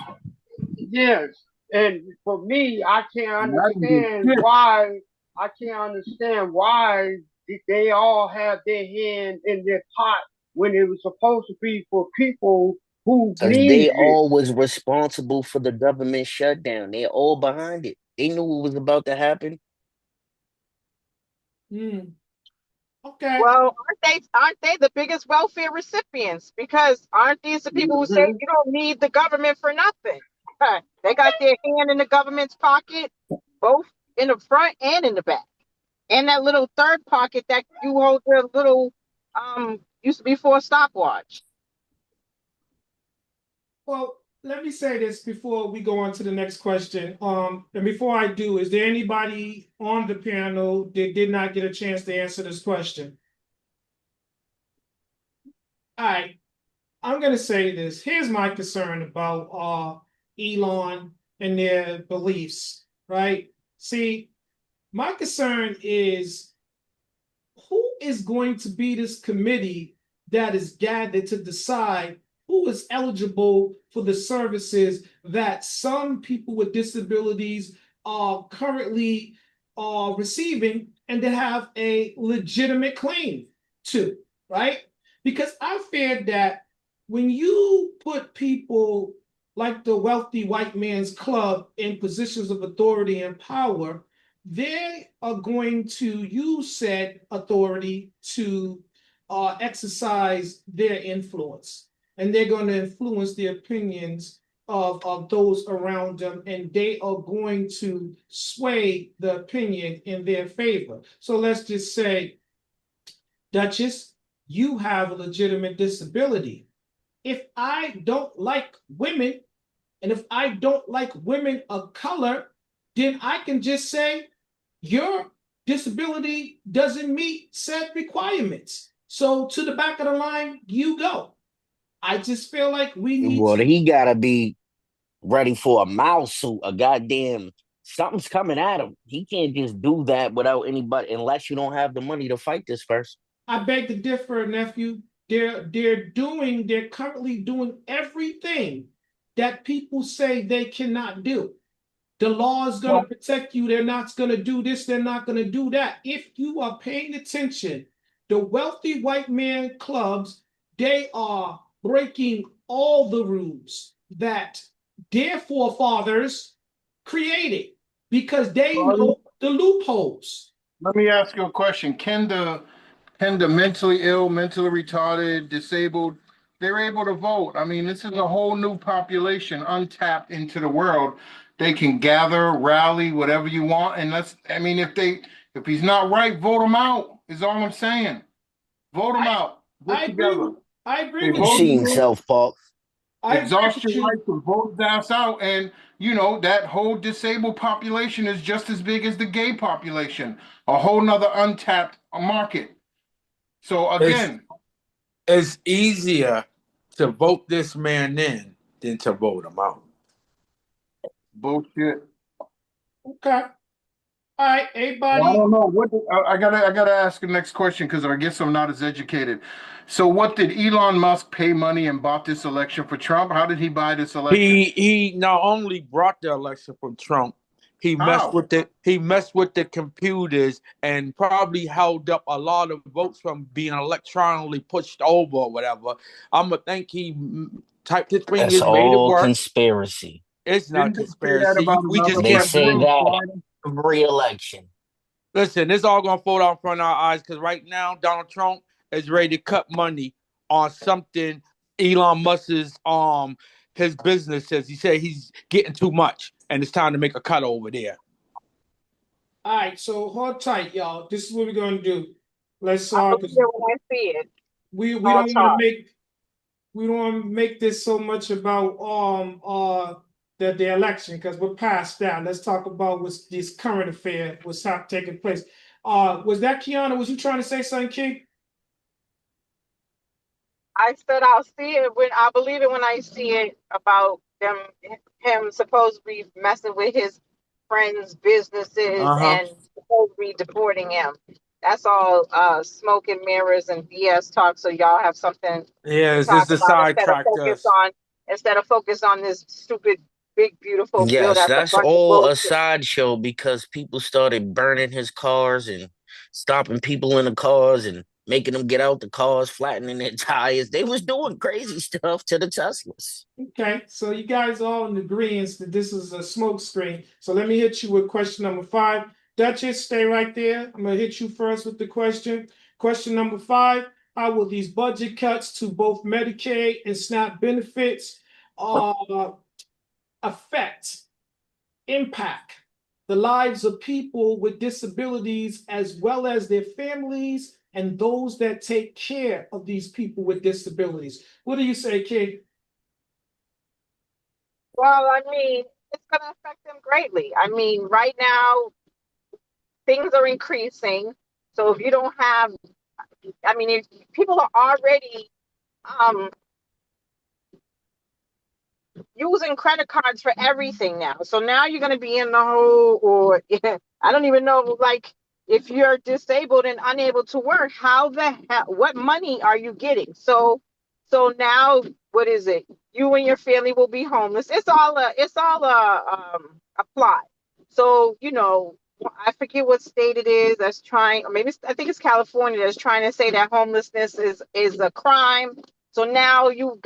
Speaker 8: yes, and for me, I can't
Speaker 6: And I didn't get
Speaker 8: understand
Speaker 6: shit.
Speaker 8: why. I can't understand why did they all have their hand in their pot when it was supposed to be for people who
Speaker 5: Because
Speaker 8: need
Speaker 5: they
Speaker 8: it.
Speaker 5: all was responsible for the government shutdown. They're all behind it. They knew what was about to happen.
Speaker 2: Okay.
Speaker 9: Well, aren't they the biggest welfare recipients? Because aren't these the people who say
Speaker 8: Hmm.
Speaker 9: you don't need the government for nothing? They got their hand in the government's pocket, both in the front and in the back. And that little third pocket that you hold your little used to be for a stopwatch.
Speaker 2: Well, let me say this before we go on to the next question. And before I do, is there anybody on the panel that did not get a chance to answer this question? All right, I'm gonna say this. Here's my concern about Elon and their beliefs, right? See, my concern is who is going to be this committee that is gathered to decide who is eligible for the services that some people with disabilities are currently receiving and that have a legitimate claim to, right? Because I fear that when you put people like the wealthy white man's club in positions of authority and power, they are going to use said authority to exercise their influence. And they're going to influence the opinions of those around them, and they are going to sway the opinion in their favor. So let's just say, Duchess, you have a legitimate disability. If I don't like women, and if I don't like women of color, then I can just say, your disability doesn't meet said requirements. So to the back of the line, you go. I just feel like we need
Speaker 5: Well,
Speaker 2: to.
Speaker 5: he gotta be ready for a mouse suit, a goddamn something's coming at him. He can't just do that without anybody unless you don't have the money to fight this person.
Speaker 2: I beg to differ, nephew. They're currently doing everything that people say they cannot do. The law is going to protect you. They're not going to do this. They're not going to do that. If you are paying attention, the wealthy white man clubs, they are breaking all the rules that their forefathers created because they know the loopholes.
Speaker 4: Let me ask you a question. Can the mentally ill, mentally retarded, disabled, they're able to vote? I mean, this is a whole new population untapped into the world. They can gather, rally, whatever you want, and I mean, if he's not right, vote him out. Is all I'm saying. Vote him
Speaker 2: I,
Speaker 4: out. Get
Speaker 2: I agree
Speaker 4: together.
Speaker 2: with I agree
Speaker 4: They
Speaker 2: with
Speaker 5: You
Speaker 2: you.
Speaker 4: voted
Speaker 5: seen
Speaker 4: you.
Speaker 5: South Park.
Speaker 2: I agree
Speaker 4: Exhaust
Speaker 2: with
Speaker 4: your
Speaker 2: you.
Speaker 4: rights and vote his ass out. And, you know, that whole disabled population is just as big as the gay population, a whole nother untapped market. So
Speaker 6: It's
Speaker 4: again,
Speaker 6: it's easier to vote this man in than to vote him out.
Speaker 4: bullshit.
Speaker 2: Okay. All right,
Speaker 4: Well, I
Speaker 2: everybody.
Speaker 4: don't know. I gotta ask the next question because I guess I'm not as educated. So what did Elon Musk pay money and bought this election for Trump? How did he buy this election?
Speaker 6: He not only brought the election from Trump,
Speaker 4: How?
Speaker 6: he messed with the computers and probably held up a lot of votes from being electronically pushed over or whatever. I'm gonna think he typed his
Speaker 5: That's
Speaker 6: fingers, made it
Speaker 5: all
Speaker 6: work.
Speaker 5: conspiracy.
Speaker 6: It's not
Speaker 4: Didn't they say that
Speaker 6: conspiracy.
Speaker 4: about
Speaker 6: We
Speaker 4: another
Speaker 6: just
Speaker 5: They
Speaker 6: can't
Speaker 5: say
Speaker 4: president,
Speaker 6: prove.
Speaker 5: that
Speaker 4: Biden?
Speaker 5: every election.
Speaker 6: Listen, it's all gonna fold out in front of our eyes because right now Donald Trump is ready to cut money on something Elon Musk's his business says. He said he's getting too much and it's time to make a cut over there.
Speaker 2: All right, so hold tight, y'all. This is what we're gonna do. Let's
Speaker 9: I believe
Speaker 2: 'cause
Speaker 9: it when I see it.
Speaker 2: we
Speaker 9: All
Speaker 2: don't want to
Speaker 9: talk.
Speaker 2: make this so much about the election because we're past that. Let's talk about what's this current affair, taking place. Was that Kiana? Was you trying to say something, Key?
Speaker 9: I said I'll see it when I believe it when I see it about him supposedly messing with his friends' businesses
Speaker 6: Uh-huh.
Speaker 9: and supposedly deporting him. That's all smoke and mirrors and BS talk. So y'all have something
Speaker 6: Yeah,
Speaker 9: to
Speaker 6: it's
Speaker 9: talk
Speaker 6: just to
Speaker 9: about
Speaker 6: sidetrack us.
Speaker 9: instead of focus on this stupid, big, beautiful bill
Speaker 5: Yes,
Speaker 9: that's a
Speaker 5: that's
Speaker 9: bunch of
Speaker 5: all a
Speaker 9: bullshit.
Speaker 5: sideshow because people started burning his cars and stopping people in the cars and making them get out the cars, flattening their tires. They was doing crazy stuff to the Teslas.
Speaker 2: Okay, so you guys all in agreement that this is a smoke screen. So let me hit you with question number 5. Duchess, stay right there. I'm gonna hit you first with the question. Question number 5: how will these budget cuts to both Medicaid and SNAP benefits affect, impact the lives of people with disabilities as well as their families and those that take care of these people with disabilities? What do you say, Kid?
Speaker 9: Well, I mean, it's going to affect them greatly. I mean, right now, things are increasing. So if you don't have, I mean, if people are already um, using credit cards for everything now. So now you're going to be in the hole, or I don't even know, like, if you're disabled and unable to work, how the hell, what money are you getting? So now, what is it? You and your family will be homeless. It's all a plot. So, I forget what state it is that's trying, or maybe I think it's California that's trying to say that homelessness is a crime. So now you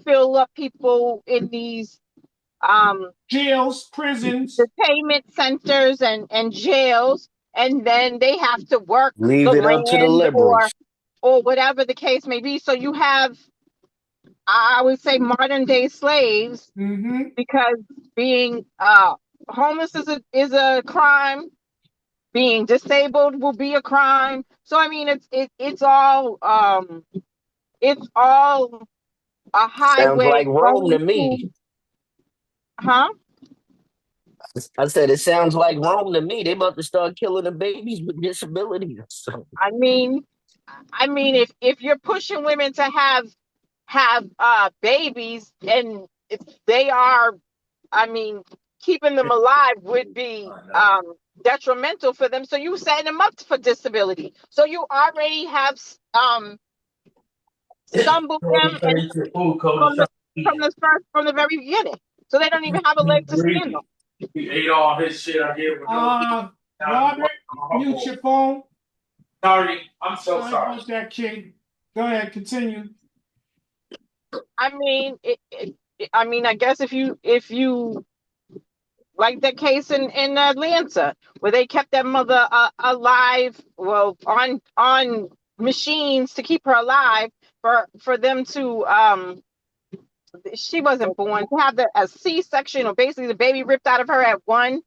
Speaker 9: fill up people in these um
Speaker 2: Jails, prisons.
Speaker 9: detainment centers and jails, and then they have to work
Speaker 5: Leave
Speaker 9: the
Speaker 5: it up to the
Speaker 9: land
Speaker 5: liberals.
Speaker 9: or whatever the case may be. So you have, I would say, modern day slaves,
Speaker 2: Mm-hmm.
Speaker 9: because being homeless is a crime. Being disabled will be a crime. So I mean, it's all a
Speaker 5: Sounds
Speaker 9: highway
Speaker 5: like Rome to
Speaker 9: going
Speaker 5: me.
Speaker 9: to, huh?
Speaker 5: I said it sounds like Rome to me. They about to start killing the babies with disabilities.
Speaker 9: I mean, if you're pushing women to have babies, and if they are, I mean, keeping them alive would be detrimental for them. So you setting them up for disability. So you already have stumbled them and from the from the very beginning. So they don't even have a leg to stand on.
Speaker 6: He ate all his shit I gave him.
Speaker 2: Robert, mute your phone.
Speaker 6: Sorry, I'm so
Speaker 2: Sorry
Speaker 6: sorry.
Speaker 2: about that, kid. Go ahead, continue.
Speaker 9: I mean, I guess if you like the case in Atlanta, where they kept that mother alive, well, on machines to keep her alive for them to she wasn't born, to have a C-section, or basically the baby ripped out of her at 1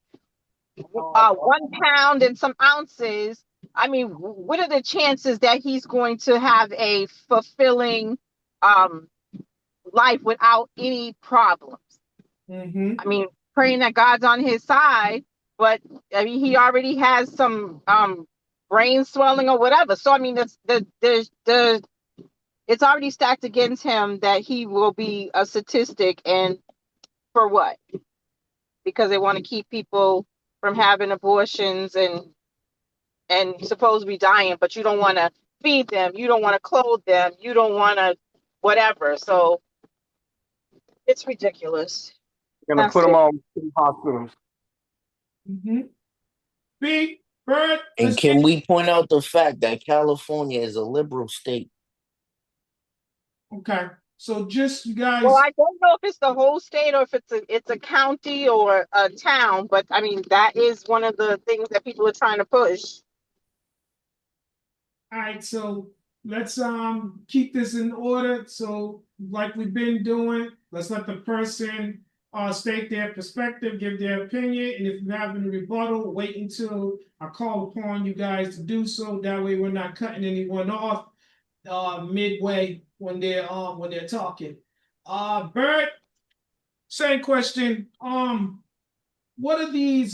Speaker 9: pound and some ounces. I mean, what are the chances that he's going to have a fulfilling um life without any problems.
Speaker 2: Mm-hmm.
Speaker 9: I mean, praying that God's on his side, but I mean, he already has some brain swelling or whatever. So I mean, the it's already stacked against him that he will be a statistic, and for what? Because they want to keep people from having abortions and supposed to be dying, but you don't want to feed them, you don't want to clothe them, you don't want to whatever. So it's ridiculous.
Speaker 4: They're gonna put
Speaker 9: That's
Speaker 4: them
Speaker 9: it.
Speaker 4: all in hospitals.
Speaker 2: Mm-hmm. Big Bird,
Speaker 5: And
Speaker 2: let's
Speaker 5: can
Speaker 2: get
Speaker 5: we point out the fact that California is a liberal state?
Speaker 2: okay. So just you
Speaker 9: Well,
Speaker 2: guys,
Speaker 9: I don't know if it's the whole state or if it's a county or a town, but I mean that is one of the things that people are trying to push.
Speaker 2: all right, so let's keep this in order. So like we've been doing, let's let the person state their perspective, give their opinion, and if you have any rebuttal, wait until I call upon you guys to do so. That way we're not cutting anyone off midway when they're talking. Bert, same question. What are these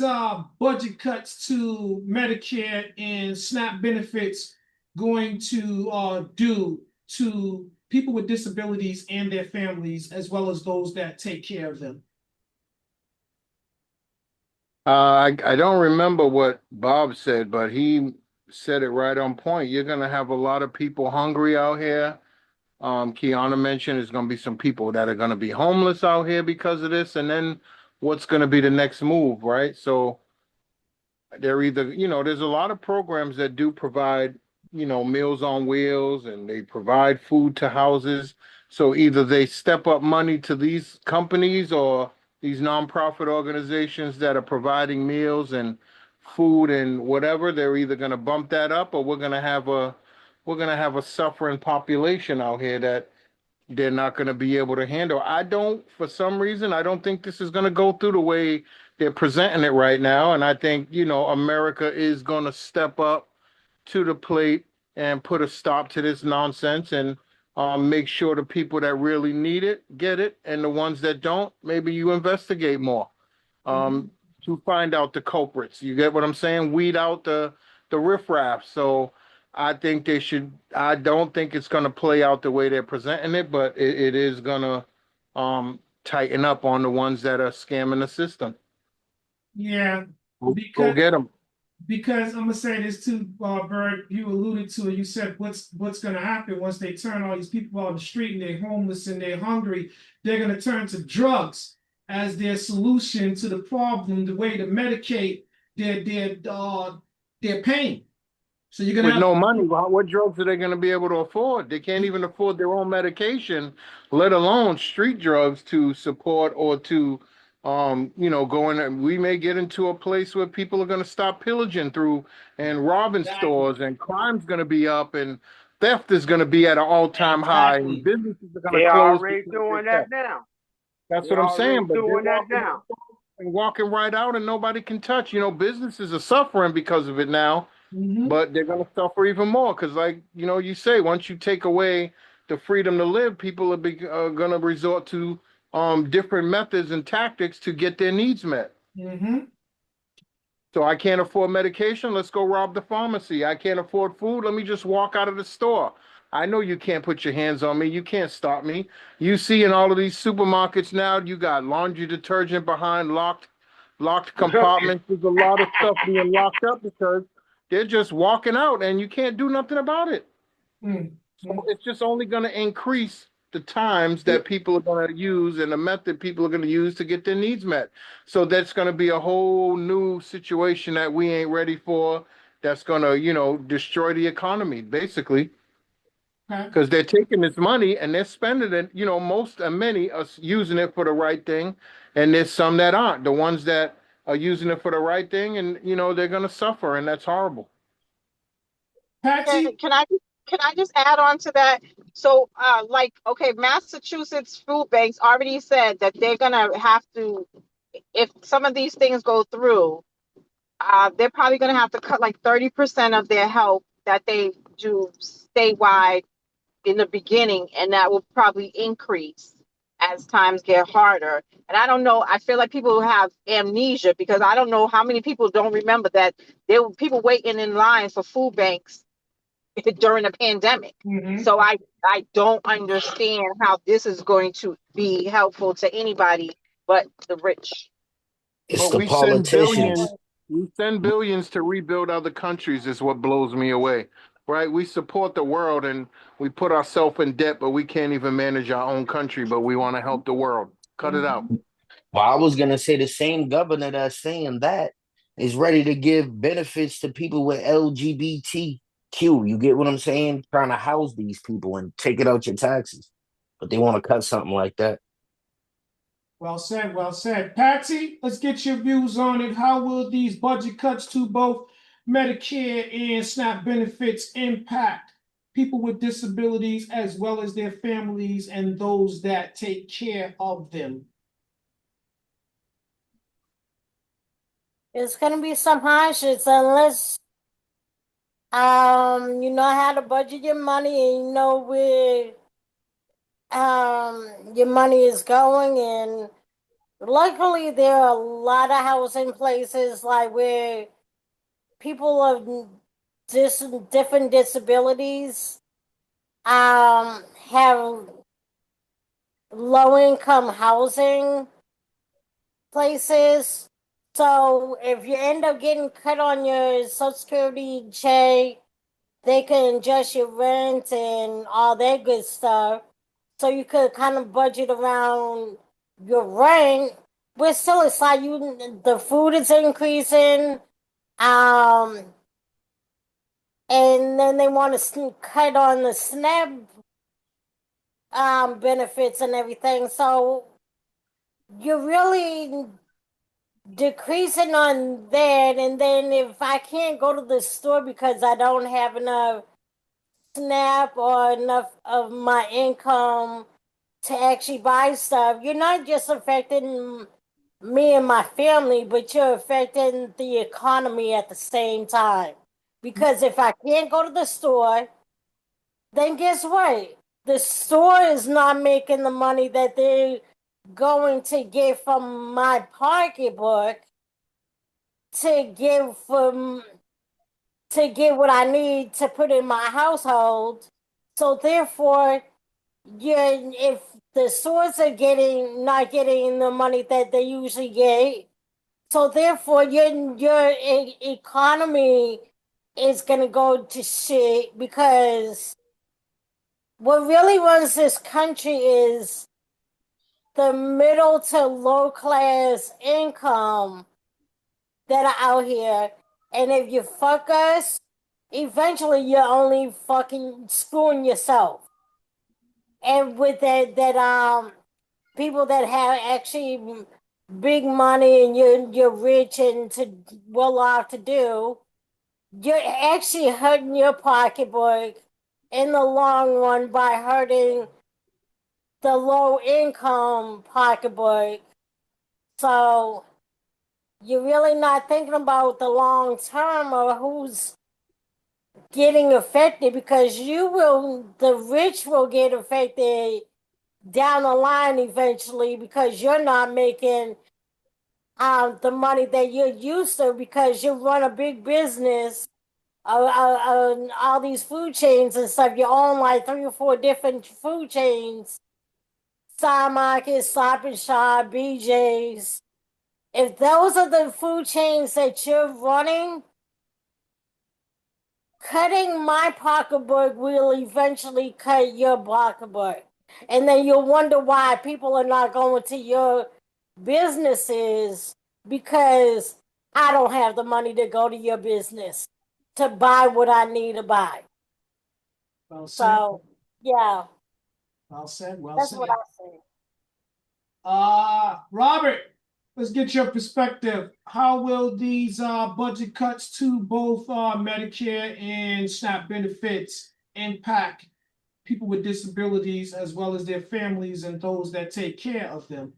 Speaker 2: budget cuts to Medicare and SNAP benefits going to do to people with disabilities and their families, as well as those that take care of them?
Speaker 4: I don't remember what Bob said, but he said it right on point. You're gonna have a lot of people hungry out here. Kiana mentioned there's gonna be some people that are gonna be homeless out here because of this, and then what's gonna be the next move, right? So they're either, there's a lot of programs that do provide, Meals on Wheels, and they provide food to houses. So either they step up money to these companies or these nonprofit organizations that are providing meals and food and whatever, they're either going to bump that up, or we're going to have a suffering population out here that they're not going to be able to handle. For some reason, I don't think this is going to go through the way they're presenting it right now. And I think, America is going to step up to the plate and put a stop to this nonsense and make sure the people that really need it get it. And the ones that don't, maybe you investigate more
Speaker 2: Mm-hmm.
Speaker 4: um, to find out the culprits. You get what I'm saying? Weed out the riffraff. So I think they should. I don't think it's going to play out the way they're presenting it, but it is going to tighten up on the ones that are scamming the system.
Speaker 2: Yeah,
Speaker 4: Go
Speaker 2: because
Speaker 4: get them.
Speaker 2: I'm gonna say this too, Bert. You alluded to it. You said what's gonna happen once they turn all these people out on the street and they're homeless and they're hungry. They're gonna turn to drugs as their solution to the problem, the way to medicate their pain. So you're gonna
Speaker 4: With
Speaker 2: have
Speaker 4: no money, what drugs are they going to be able to afford? They can't even afford their own medication, let alone street drugs to support or to, go in. We may get into a place where people are going to stop pillaging through and robbing
Speaker 2: exactly,
Speaker 4: stores, and crime's going to be up, and theft is going to be at an all-time high, and
Speaker 2: exactly.
Speaker 4: businesses are going to
Speaker 8: They
Speaker 4: close
Speaker 8: already
Speaker 4: because of
Speaker 8: doing
Speaker 4: this.
Speaker 8: that now.
Speaker 4: That's
Speaker 8: They
Speaker 4: what I'm
Speaker 8: already
Speaker 4: saying. But they're
Speaker 8: doing that
Speaker 4: walking
Speaker 8: now.
Speaker 4: and walking right out, and nobody can touch. Businesses are suffering because of it now,
Speaker 2: Mm-hmm.
Speaker 4: but they're going to suffer even more because, like you say, once you take away the freedom to live, people are going to resort to different methods and tactics to get their needs met.
Speaker 2: Mm-hmm.
Speaker 4: So I can't afford medication. Let's go rob the pharmacy. I can't afford food. Let me just walk out of the store. I know you can't put your hands on me. You can't stop me. You see in all of these supermarkets now, you got laundry detergent behind locked compartments. There's a lot of stuff being locked up because they're just walking out and you can't do nothing about it. So
Speaker 2: Mm-hmm.
Speaker 4: it's just only going to increase the times that people are going to use and the method people are going to use to get their needs met. So that's going to be a whole new situation that we ain't ready for. That's going to, destroy the economy basically
Speaker 2: Okay.
Speaker 4: because they're taking this money and they're spending it. Most and many are using it for the right thing, and there's some that aren't. The ones that are using it for the right thing, and they're going to suffer, and that's horrible.
Speaker 9: Can,
Speaker 2: Patsy.
Speaker 9: can I can I just add on to that? So, like, okay, Massachusetts food banks already said that they're gonna have to, if some of these things go through, they're probably gonna have to cut like 30% of their help that they do statewide in the beginning, and that will probably increase. as times get harder. And I don't know, I feel like people have amnesia because I don't know how many people don't remember that there were people waiting in line for food banks during the pandemic.
Speaker 2: Mm-hmm.
Speaker 9: So I don't understand how this is going to be helpful to anybody but the rich.
Speaker 5: It's
Speaker 4: But
Speaker 5: the politicians.
Speaker 4: we send billions to rebuild other countries is what blows me away. Right? We support the world and we put ourselves in debt, but we can't even manage our own country, but we want to help the world. Cut it out.
Speaker 5: Well, I was gonna say the same governor that's saying that is ready to give benefits to people with LGBTQ. You get what I'm saying? Trying to house these people and take it out your taxes, but they want to cut something like that.
Speaker 2: Well said, well said. Patsy, let's get your views on it. How will these budget cuts to both Medicare and SNAP benefits impact people with disabilities as well as their families and those that take care of them?
Speaker 3: It's gonna be some hardships unless you know how to budget your money and you know where your money is going. And luckily there are a lot of housing places like where people of different disabilities have low income housing places. So if you end up getting cut on your Social Security check, they can adjust your rent and all that good stuff. So you could kind of budget around your rent. But still, it's like the food is increasing. Um, and then they want to cut on the SNAP benefits and everything. So you're really decreasing on that. And then if I can't go to the store because I don't have enough SNAP or enough of my income to actually buy stuff, you're not just affecting me and my family, but you're affecting the economy at the same time. Because if I can't go to the store, then guess what? The store is not making the money that they're going to get from my pocketbook to give from to get what I need to put in my household. So therefore, if the stores are getting not getting the money that they usually get, so therefore your economy is gonna go to shit because what really runs this country is the middle to low class income that are out here. And if you fuck us, eventually you're only fucking screwing yourself. And with that people that have actually big money and you're rich and to well off to do, you're actually hurting your pocketbook in the long run by hurting the low income pocketbook. So you're really not thinking about the long term or who's getting affected because the rich will get affected down the line eventually because you're not making the money that you're used to because you run a big business, all these food chains and stuff. You own like 3 or 4 different food chains, Side Market, Stop and Shop, BJ's. If those are the food chains that you're running, cutting my pocketbook will eventually cut your pocketbook. And then you'll wonder why people are not going to your businesses because I don't have the money to go to your business to buy what I need to buy.
Speaker 2: Well said.
Speaker 3: So, yeah,
Speaker 2: Well said. Well
Speaker 3: that's
Speaker 2: said.
Speaker 3: what I say.
Speaker 2: Robert, let's get your perspective. How will these budget cuts to both Medicare and SNAP benefits impact people with disabilities as well as their families and those that take care of them?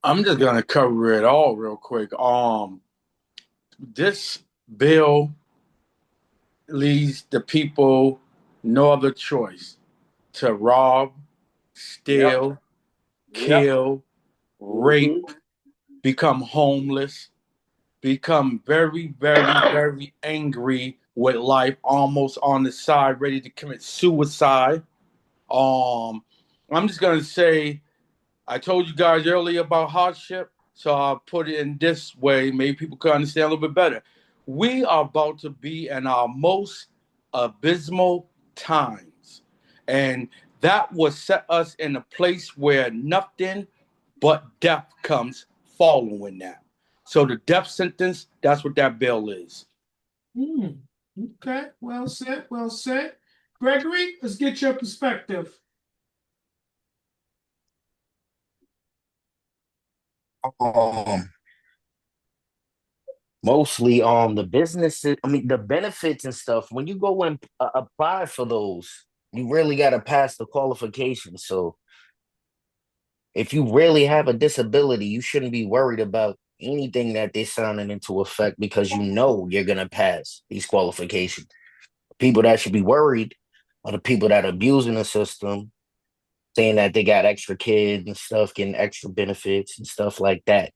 Speaker 6: I'm just gonna cover it all real quick. This bill leaves the people no other choice to rob, steal,
Speaker 8: Yep.
Speaker 6: kill,
Speaker 8: Mm-hmm.
Speaker 6: rape, become homeless, become very, very, very angry with life, almost on the side, ready to commit suicide. Um, I'm just gonna say, I told you guys earlier about hardship, so I'll put it in this way. Maybe people can understand a little bit better. We are about to be in our most abysmal times, and that will set us in a place where nothing but death comes following that. So the death sentence, that's what that bill is.
Speaker 2: Hmm. Okay. Well said. Well said. Gregory, let's get your perspective.
Speaker 5: Um, Mostly the businesses, I mean the benefits and stuff. When you go and apply for those, you really got to pass the qualifications. So if you really have a disability, you shouldn't be worried about anything that they're signing into effect because you know you're gonna pass these qualifications. People that should be worried are the people that are abusing the system, saying that they got extra kids and stuff, getting extra benefits and stuff like that.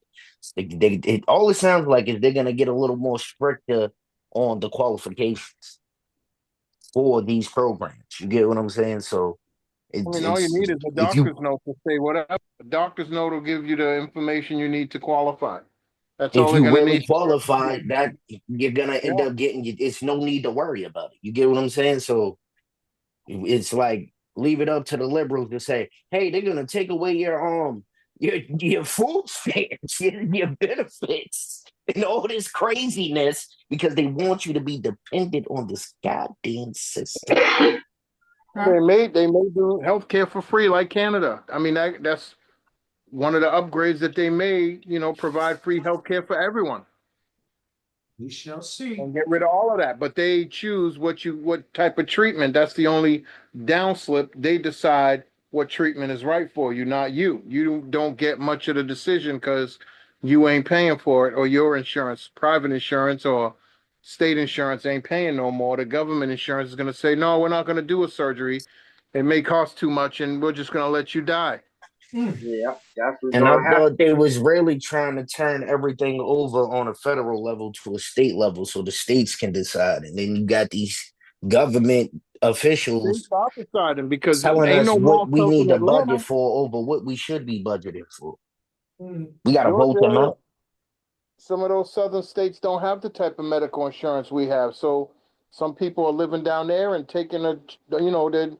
Speaker 5: All it sounds like is they're gonna get a little more stricter on the qualifications for these programs. You get what I'm saying? So
Speaker 4: I mean, all you
Speaker 5: it's
Speaker 4: need is a
Speaker 5: if you
Speaker 4: doctor's note to say whatever. A doctor's note will give you the information you need to qualify. That's
Speaker 5: if
Speaker 4: all they're
Speaker 5: you
Speaker 4: gonna
Speaker 5: really
Speaker 4: need.
Speaker 5: qualify, that you're gonna end
Speaker 4: Yeah.
Speaker 5: up getting. It's no need to worry about it. You get what I'm saying? So it's like leave it up to the liberals to say, "Hey, they're gonna take away your food stamps, your benefits, and all this craziness because they want you to be dependent on this goddamn system."
Speaker 2: Huh?
Speaker 4: They may do healthcare for free like Canada. I mean, that's one of the upgrades that they made. Provide free healthcare for everyone.
Speaker 2: We shall see.
Speaker 4: And get rid of all of that. But they choose what type of treatment. That's the only downslip. They decide what treatment is right for you, not you. You don't get much of the decision because you ain't paying for it, or your insurance, private insurance or state insurance ain't paying no more. The government insurance is going to say, no, we're not going to do a surgery. It may cost too much, and we're just going to let you die.
Speaker 2: Hmm.
Speaker 8: Yep. That's what's
Speaker 5: And I
Speaker 8: gonna
Speaker 5: thought
Speaker 8: happen.
Speaker 5: they was really trying to turn everything over on a federal level to a state level so the states can decide. And then you got these government
Speaker 4: They
Speaker 5: officials
Speaker 4: stop deciding because
Speaker 5: telling
Speaker 4: ain't
Speaker 5: us
Speaker 4: no
Speaker 5: what we
Speaker 4: Marcos
Speaker 5: need
Speaker 4: in
Speaker 5: to
Speaker 4: Atlanta.
Speaker 5: budget for over what we should be budgeting for.
Speaker 2: Hmm.
Speaker 5: We got to vote them
Speaker 4: Georgia,
Speaker 5: out.
Speaker 4: some of those southern states don't have the type of medical insurance we have. So some people are living down there and they're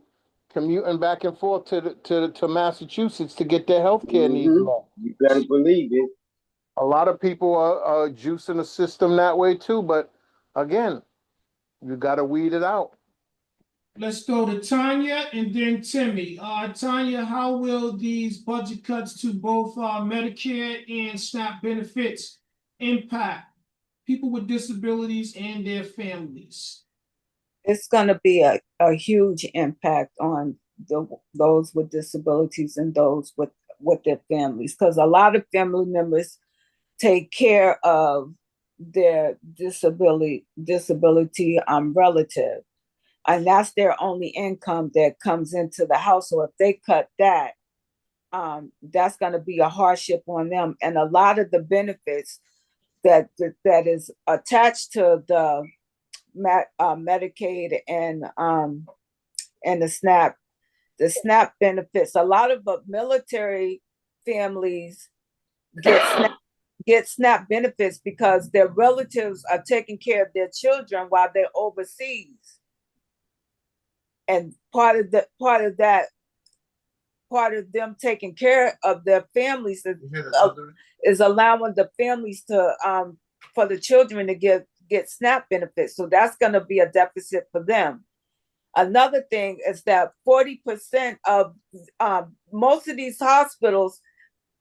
Speaker 4: commuting back and forth to Massachusetts to get their health care needs
Speaker 8: Mm-hmm.
Speaker 4: met.
Speaker 8: You better believe it.
Speaker 4: A lot of people are juicing the system that way too. But again, you got to weed it out.
Speaker 2: Let's go to Tanya and then Timmy. Tanya, how will these budget cuts to both Medicare and SNAP benefits impact people with disabilities and their families?
Speaker 7: It's going to be a huge impact on those with disabilities and those with their families, because a lot of family members take care of their disability relative, and that's their only income that comes into the house. So if they cut that, that's going to be a hardship on them. And a lot of the benefits that is attached to the Medicaid and the SNAP benefits. A lot of the military families get SNAP benefits because their relatives are taking care of their children while they're overseas, and part of them taking care of their families is allowing the families to for the children to get SNAP benefits. So that's going to be a deficit for them. Another thing is that 40% of most of these hospitals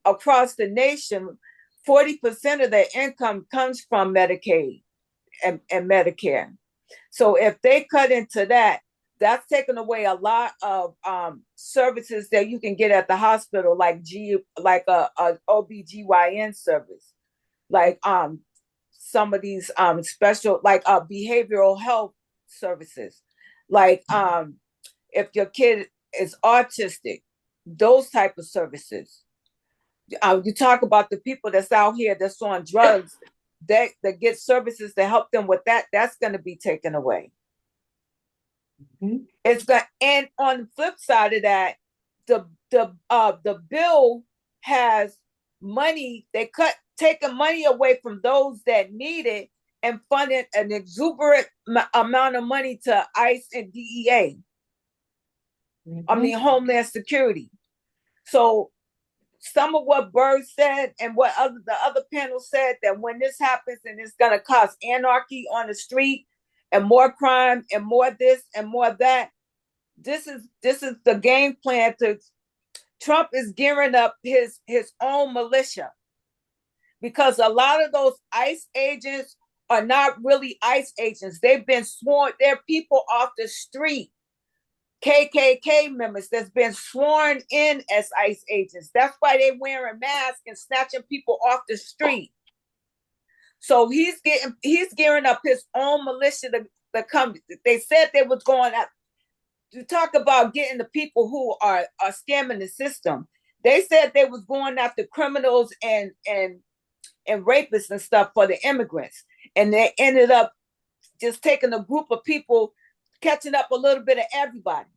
Speaker 7: across the nation, 40% of their income comes from Medicaid and Medicare. So if they cut into that, that's taking away a lot of services that you can get at the hospital, like a OBGYN service, like some of these special like behavioral health services, like if your kid is autistic, those type of services. You talk about the people that's out here that's on drugs that get services to help them with that. That's going to be taken away.
Speaker 2: Mhm.
Speaker 7: It's going, and on the flip side of that, the bill has money. They taking money away from those that need it and funding an exuberant amount of money to ICE and DEA. I mean, Homeland Security. So some of what Bird said and what the other panel said, that when this happens and it's going to cause anarchy on the street and more crime and more this and more that, this is the game plan. To Trump is gearing up his own militia, because a lot of those ICE agents are not really ICE agents. They've been sworn. They're people off the street, KKK members that's been sworn in as ICE agents. That's why they wearing masks and snatching people off the street. So he's gearing up his own militia to come. They said they was going up to talk about getting the people who are scamming the system. They said they was going after criminals and rapists and stuff for the immigrants, and they ended up just taking a group of people, catching up a little bit of everybody.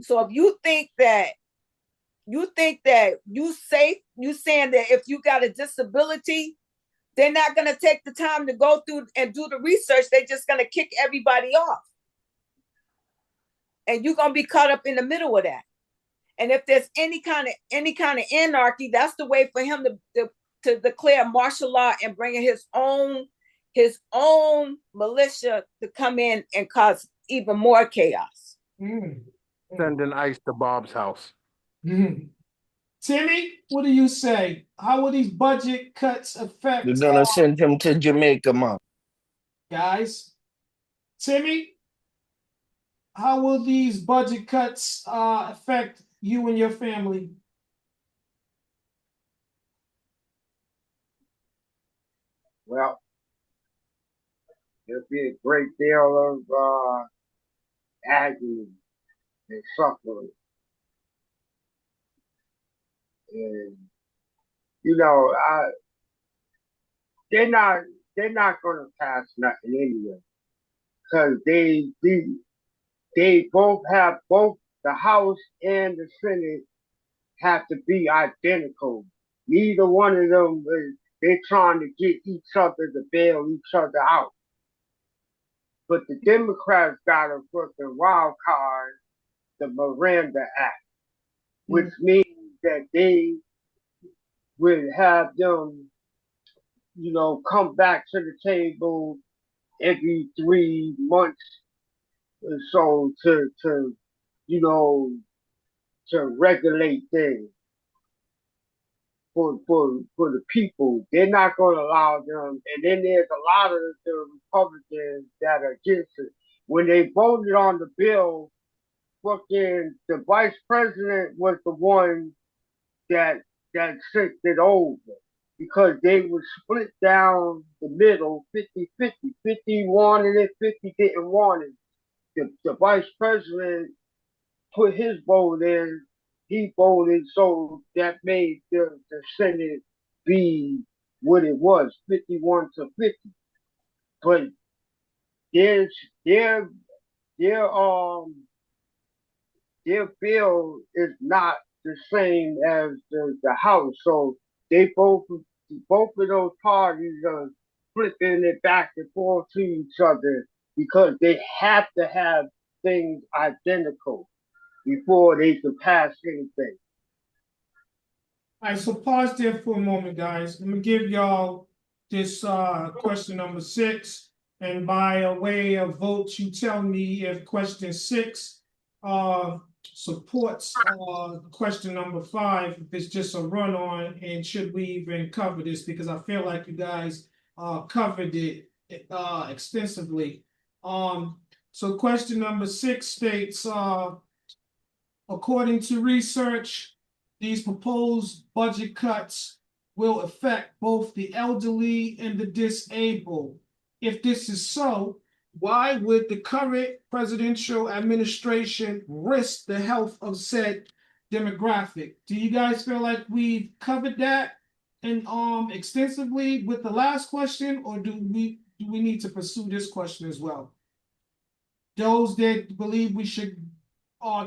Speaker 7: So if you think that you safe, you saying that if you got a disability, they're not going to take the time to go through and do the research. They're just going to kick everybody off, and you're going to be caught up in the middle of that. And if there's any kind of anarchy, that's the way for him to declare martial law and bring in his own militia to come in and cause even more chaos.
Speaker 4: Sending ICE to Bob's house.
Speaker 2: Timmy, what do you say? How will these budget cuts affect?
Speaker 5: They're gonna send him to Jamaica, Mom.
Speaker 2: Guys, Timmy, how will these budget cuts affect you and your family?
Speaker 8: Well, there'll be a great deal of agony and suffering. And you know, they're not gonna pass nothing anyway, because they both have, both the House and the Senate have to be identical. Neither one of them they're trying to get each other to bail each other out. But the Democrats got a fucking wild card, the Miranda Act, which means that they will have them, come back to the table every 3 months or so you know, to regulate things for the people. They're not going to allow them. And then there's a lot of the Republicans that are against it. When they voted on the bill, fucking the vice president was the one that sent it over, because they were split down the middle, 50-50. 50 wanted it, 50 didn't want it. The vice president put his vote in, he voted, so that made the Senate be what it was, 51-50. But their their bill is not the same as the House. So they both of those parties are flipping it back and forth to each other, because they have to have things identical before they can pass anything.
Speaker 2: All right, so pause there for a moment, guys. Let me give y'all this question number 6. And by a way of vote, you tell me if question 6 supports question number 5, if it's just a run on, and should we even cover this, because I feel like you guys covered it extensively. So question number 6 states, according to research, these proposed budget cuts will affect both the elderly and the disabled. If this is so, why would the current presidential administration risk the health of said demographic? Do you guys feel like we've covered that and extensively with the last question, or do we need to pursue this question as well? Those that believe we should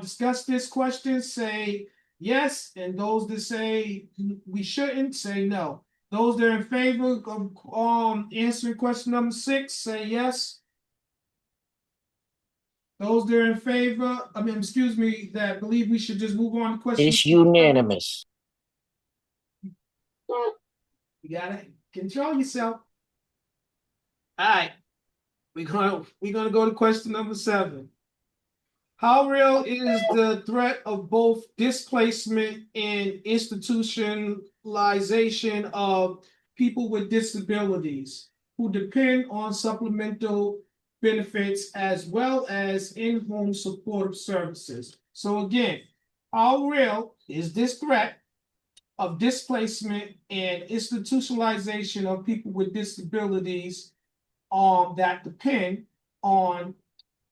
Speaker 2: discuss this question say yes, and those that say we shouldn't say no. Those that are in favor of answering question number 6 say yes. Those that are in favor, excuse me, that believe we should just move on to question
Speaker 5: It's
Speaker 2: number 7.
Speaker 5: unanimous.
Speaker 2: You gotta control yourself. All right, we're gonna go to question number 7. How real is the threat of both displacement and institutionalization of people with disabilities who depend on supplemental benefits as well as in-home supportive services? So again, how real is this threat of displacement and institutionalization of people with disabilities that depend on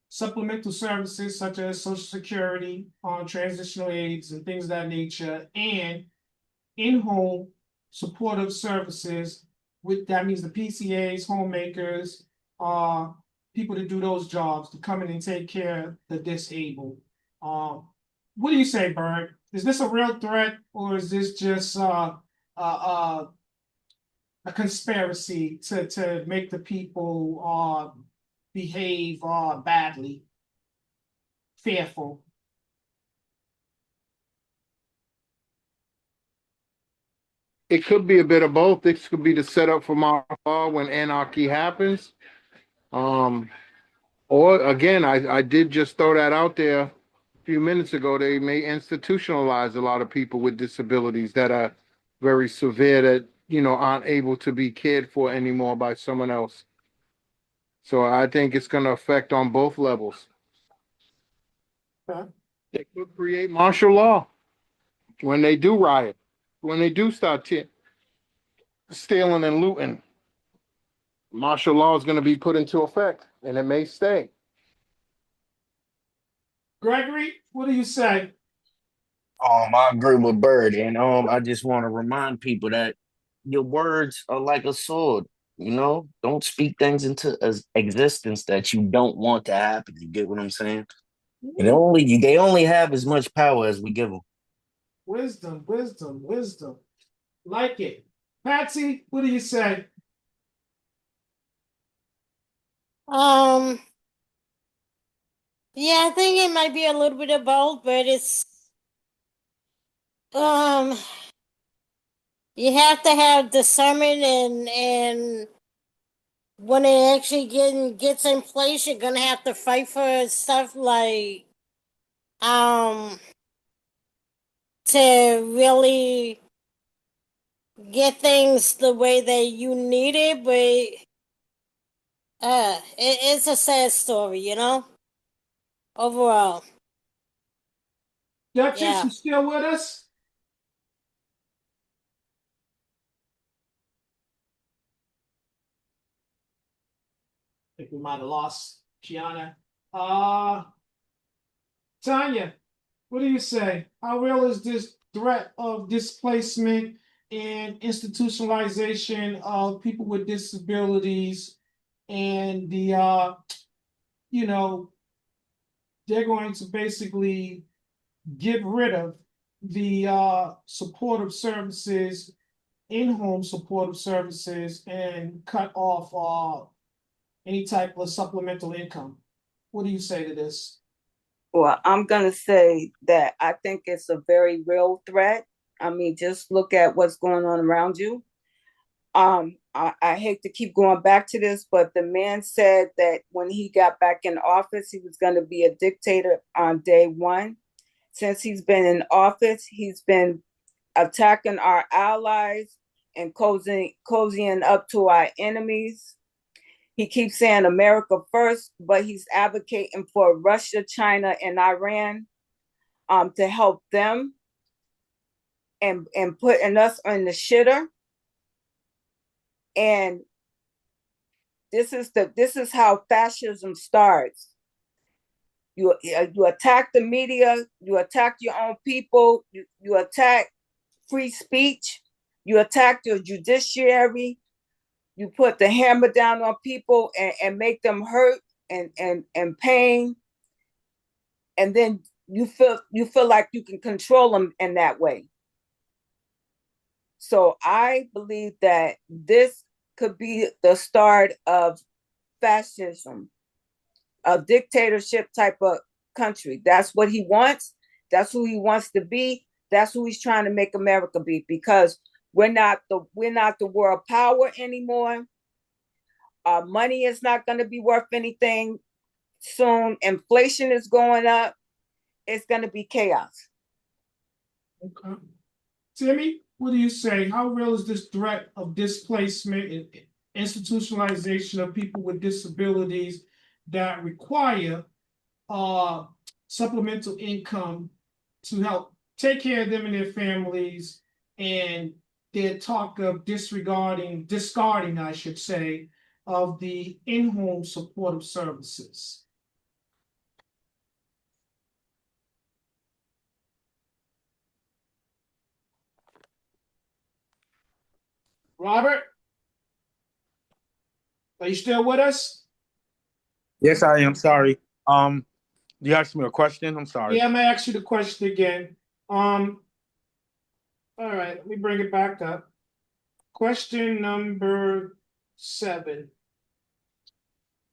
Speaker 2: supplemental services such as Social Security, transitional aids, and things of that nature, and in-home supportive services? That means the PCAs, homemakers, people to do those jobs to come in and take care of the disabled. What do you say, Bird? Is this a real threat, or is this just a conspiracy to make the people behave badly, fearful?
Speaker 4: It could be a bit of both. This could be the setup for martial law when anarchy happens. Um, or again, I did just throw that out there a few minutes ago. They may institutionalize a lot of people with disabilities that are very severe that aren't able to be cared for anymore by someone else. So I think it's going to affect on both levels.
Speaker 2: Huh?
Speaker 4: They could create martial law when they do riot, when they do start stealing and looting. Martial law is going to be put into effect, and it may stay.
Speaker 2: Gregory, what do you say?
Speaker 5: I agree with Bird, and I just want to remind people that your words are like a sword. Don't speak things into existence that you don't want to happen. You get what I'm saying? And they only have as much power as we give them.
Speaker 2: Wisdom, wisdom, wisdom. Like it. Patsy, what do you say?
Speaker 3: Um, yeah, I think it might be a little bit of both, but it's um you have to have discernment and when it actually gets in place, you're gonna have to fight for stuff like um to really get things the way that you need it, but it's a sad story, overall.
Speaker 2: Duchess,
Speaker 3: Yeah.
Speaker 2: you still with us? I think we might have lost Gianna. Tanya, what do you say? How real is this threat of displacement and institutionalization of people with disabilities, and you know, they're going to basically get rid of the supportive services, in-home supportive services, and cut off any type of supplemental income? What do you say to this?
Speaker 7: Well, I'm going to say that I think it's a very real threat. I mean, just look at what's going on around you. I hate to keep going back to this, but the man said that when he got back in office, he was going to be a dictator on day one. Since he's been in office, he's been attacking our allies and cozying up to our enemies. He keeps saying America first, but he's advocating for Russia, China, and Iran to help them and putting us on the shitter. And This is how fascism starts. You attack the media, you attack your own people, you attack free speech, you attack your judiciary, you put the hammer down on people and make them hurt and pain, and then you feel like you can control them in that way. So I believe that this could be the start of fascism, a dictatorship type of country. That's what he wants. That's who he wants to be. That's who he's trying to make America be, because we're not the world power anymore. Our money is not going to be worth anything soon. Inflation is going up. It's going to be chaos.
Speaker 2: Okay. Timmy, what do you say? How real is this threat of displacement and institutionalization of people with disabilities that require supplemental income to help take care of them and their families, and their talk of discarding, I should say, of the in-home supportive services? Robert, are you still with us?
Speaker 6: Yes, I am. Sorry. You asked me a question. I'm sorry.
Speaker 2: Yeah, I'm gonna ask you the question again. All right, let me bring it back up. Question number 7.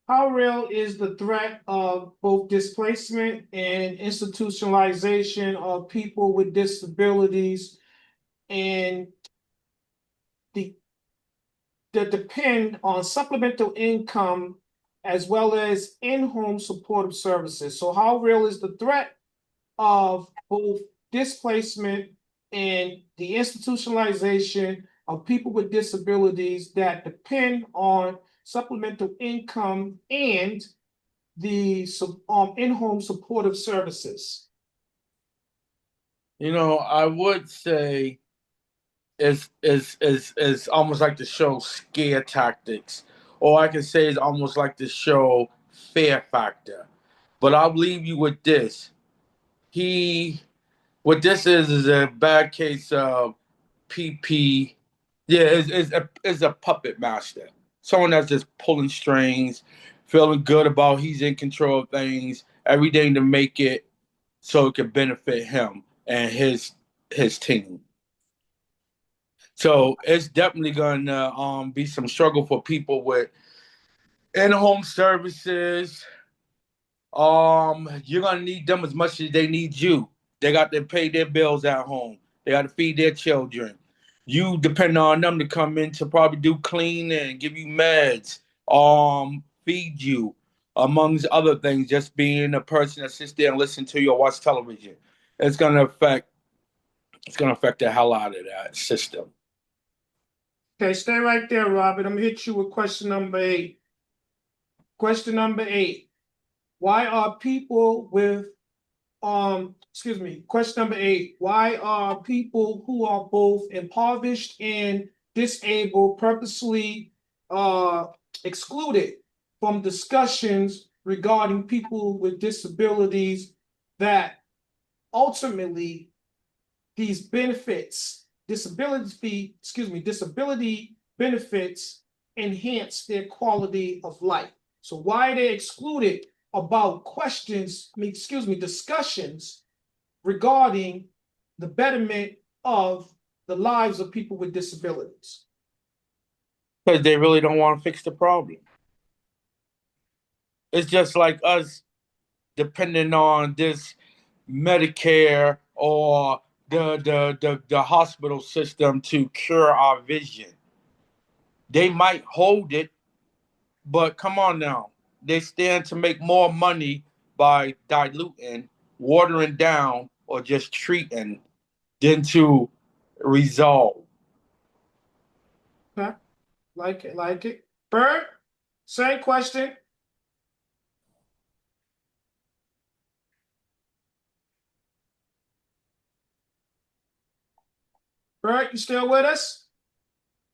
Speaker 2: How real is the threat of both displacement and institutionalization of people with disabilities and the that depend on supplemental income as well as in-home supportive services? So how real is the threat of both displacement and the institutionalization of people with disabilities that depend on supplemental income and the in-home supportive services?
Speaker 6: I would say is almost like the show Scare Tactics, or I can say it's almost like the show Fear Factor. But I'll leave you with this. He What this is a bad case of PP. Yeah, is a puppet master. Someone that's just pulling strings, feeling good about he's in control of things, everything to make it so it could benefit him and his team. So it's definitely gonna be some struggle for people with in-home services. You're gonna need them as much as they need you. They got to pay their bills at home. They got to feed their children. You depend on them to come in to probably do cleaning, give you meds, feed you, amongst other things. Just being a person that sits there and listen to you or watch television, it's gonna affect. It's gonna affect the hell out of that system.
Speaker 2: Okay, stay right there, Robert. I'm gonna hit you with question number 8. Question number 8. Why are people with question number 8. Why are people who are both impoverished and disabled purposely excluded from discussions regarding people with disabilities that ultimately these benefits, disability benefits enhance their quality of life? So why are they excluded about discussions regarding the betterment of the lives of people with disabilities?
Speaker 6: Because they really don't want to fix the problem. It's just like us depending on this Medicare or the hospital system to cure our vision. They might hold it, but come on now. They stand to make more money by diluting, watering down, or just treating than to resolve.
Speaker 2: Okay. Like it. Bert, same question. Bert, you still with us?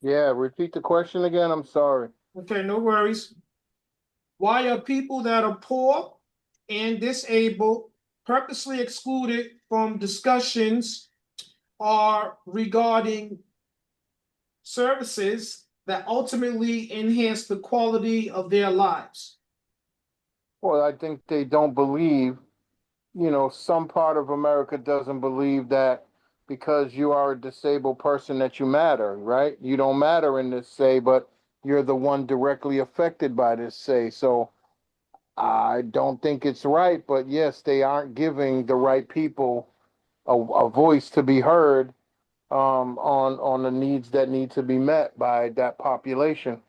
Speaker 4: Yeah, repeat the question again. I'm sorry.
Speaker 2: Okay, no worries. Why are people that are poor and disabled purposely excluded from discussions are regarding services that ultimately enhance the quality of their lives?
Speaker 4: Well, I think they don't believe, some part of America doesn't believe that because you are a disabled person that you matter, right? You don't matter in this say, but you're the one directly affected by this say. So I don't think it's right, but yes, they aren't giving the right people a voice to be heard on the needs that need to be met by that population.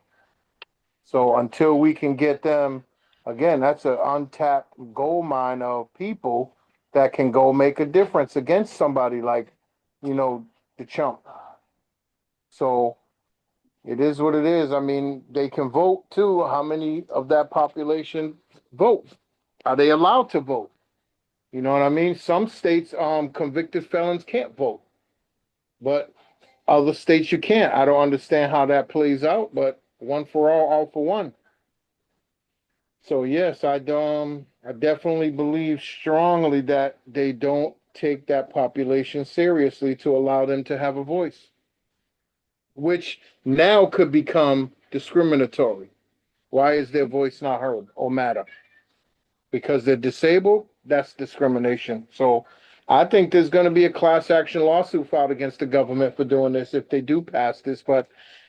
Speaker 4: So until we can get them, again, that's an untapped gold mine of people that can go make a difference against somebody like, you know, the chump. So it is what it is. I mean, they can vote too. How many of that population vote? Are they allowed to vote? You know what I mean? Some states, convicted felons can't vote, but other states you can't. I don't understand how that plays out, but one for all for one. So yes, I definitely believe strongly that they don't take that population seriously to allow them to have a voice, which now could become discriminatory. Why is their voice not heard or matter? Because they're disabled, that's discrimination. So I think there's going to be a class action lawsuit filed against the government for doing this if they do pass this. But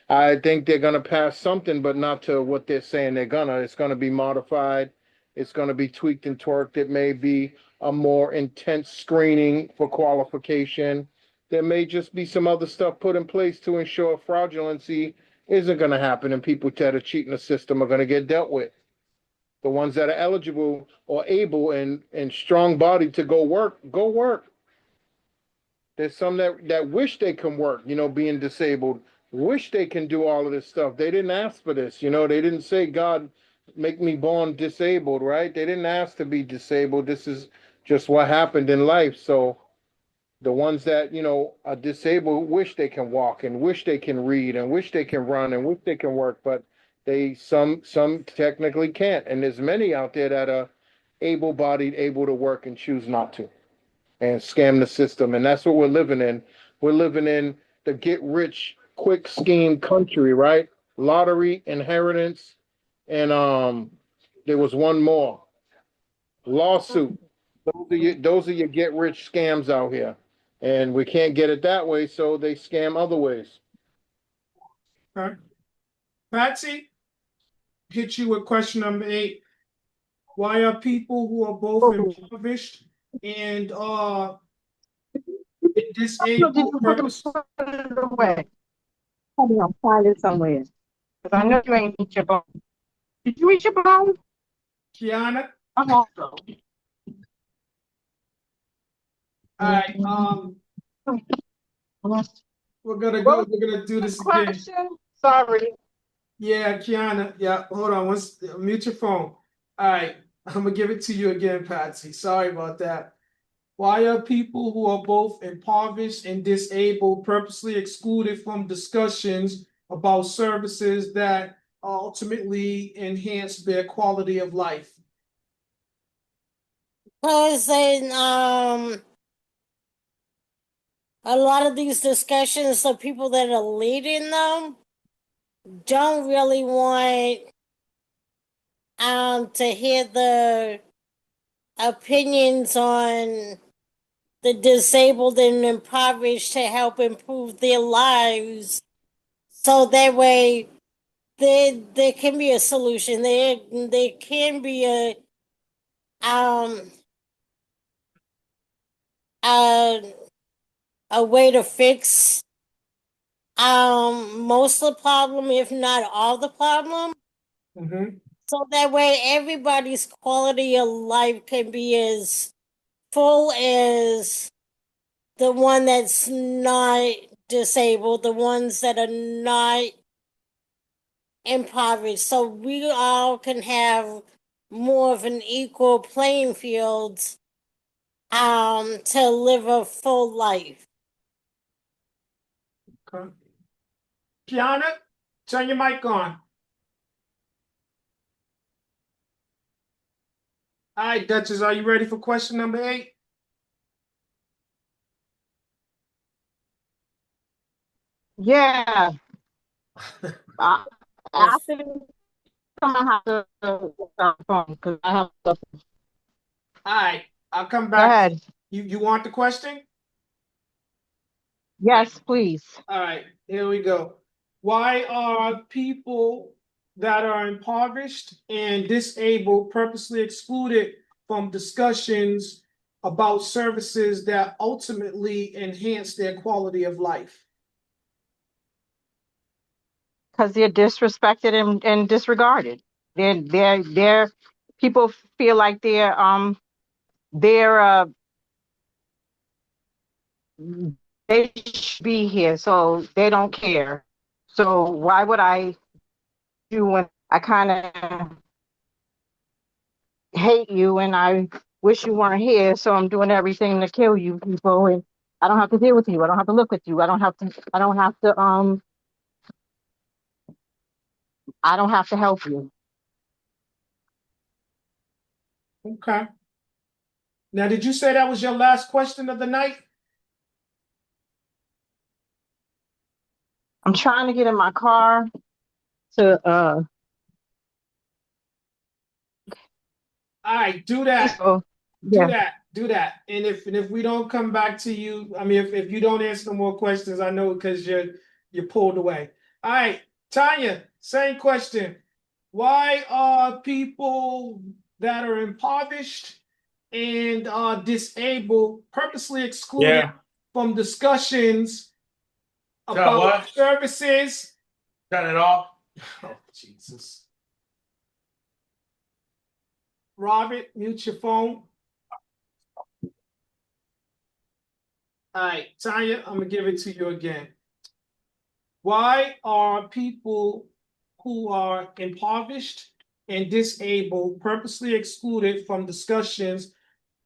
Speaker 4: I think they're going to pass something, but not to what they're saying they're gonna. It's going to be modified. It's going to be tweaked and twerked. It may be a more intense screening for qualification. There may just be some other stuff put in place to ensure fraudulency isn't going to happen and people that are cheating the system are going to get dealt with. The ones that are eligible or able and strong bodied to go work. There's some that wish they can work, being disabled, wish they can do all of this stuff. They didn't ask for this, they didn't say, God, make me born disabled, right? They didn't ask to be disabled. This is just what happened in life. So the ones that, are disabled wish they can walk and wish they can read and wish they can run and wish they can work, but some technically can't. And there's many out there that are able-bodied, able to work and choose not to and scam the system. And that's what we're living in. We're living in the get rich quick scheme country, right? Lottery, inheritance, and there was one more lawsuit. Those are your get rich scams out here. And we can't get it that way, so they scam other ways.
Speaker 2: Okay. Patsy, hit you with question number 8. Why are people who are both impoverished and
Speaker 9: Did you
Speaker 2: disabled
Speaker 9: put it away? Hold me, I'll find it somewhere. Because I know you ain't eat your bone. Did you eat your bone?
Speaker 2: Kiana?
Speaker 9: I'm also.
Speaker 2: All right, we're gonna do this again.
Speaker 9: Question? Sorry.
Speaker 2: Yeah, Kiana. Yeah, hold on. Mute your phone. All right, I'm gonna give it to you again, Patsy. Sorry about that. Why are people who are both impoverished and disabled purposely excluded from discussions about services that ultimately enhance their quality of life?
Speaker 3: Because then, a lot of these discussions, the people that are leading them don't really want to hear the opinions on the disabled and impoverished to help improve their lives. So that way there can be a solution. There can be um a a way to fix most of the problem, if not all the problem.
Speaker 2: Mm-hmm.
Speaker 3: So that way everybody's quality of life can be as full as the one that's not disabled, the ones that are not impoverished. So we all can have more of an equal playing field to live a full life.
Speaker 2: Okay. Kiana, turn your mic on. All right, Duchess, are you ready for question number 8?
Speaker 9: Yeah. I,
Speaker 2: Oh,
Speaker 9: I think I'm gonna have to work out the phone because I have to.
Speaker 2: all right, I'll come
Speaker 9: Go
Speaker 2: back.
Speaker 9: ahead.
Speaker 2: You want the question?
Speaker 9: Yes, please.
Speaker 2: All right, here we go. Why are people that are impoverished and disabled purposely excluded from discussions about services that ultimately enhance their quality of life?
Speaker 9: Because they're disrespected and disregarded. They're people feel like they're they should be here, so they don't care. So why would I do when I kind of hate you and I wish you weren't here? So I'm doing everything to kill you people, and I don't have to deal with you. I don't have to look at you. I don't have to. I don't have to help you.
Speaker 2: Okay. Now, did you say that was your last question of the night?
Speaker 9: I'm trying to get in my car to
Speaker 2: All right, do that.
Speaker 9: so
Speaker 2: Do
Speaker 9: yeah.
Speaker 2: that. Do that. And if we don't come back to you, I mean, if you don't answer no more questions, I know because you're pulled away. All right, Tanya, same question. Why are people that are impoverished and disabled purposely excluded
Speaker 6: Yeah.
Speaker 2: from discussions
Speaker 6: Shut
Speaker 2: about
Speaker 6: what?
Speaker 2: services?
Speaker 6: Shut it off.
Speaker 2: Oh, Jesus. Robert, mute your phone. All right, Tanya, I'm gonna give it to you again. Why are people who are impoverished and disabled purposely excluded from discussions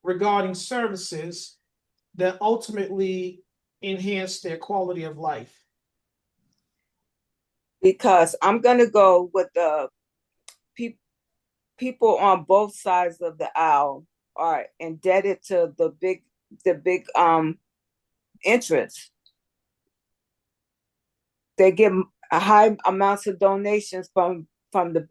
Speaker 2: regarding services that ultimately enhance their quality of life?
Speaker 7: Because I'm gonna go with the pe- people on both sides of the aisle are indebted to the big interest. They give a high amounts of donations from the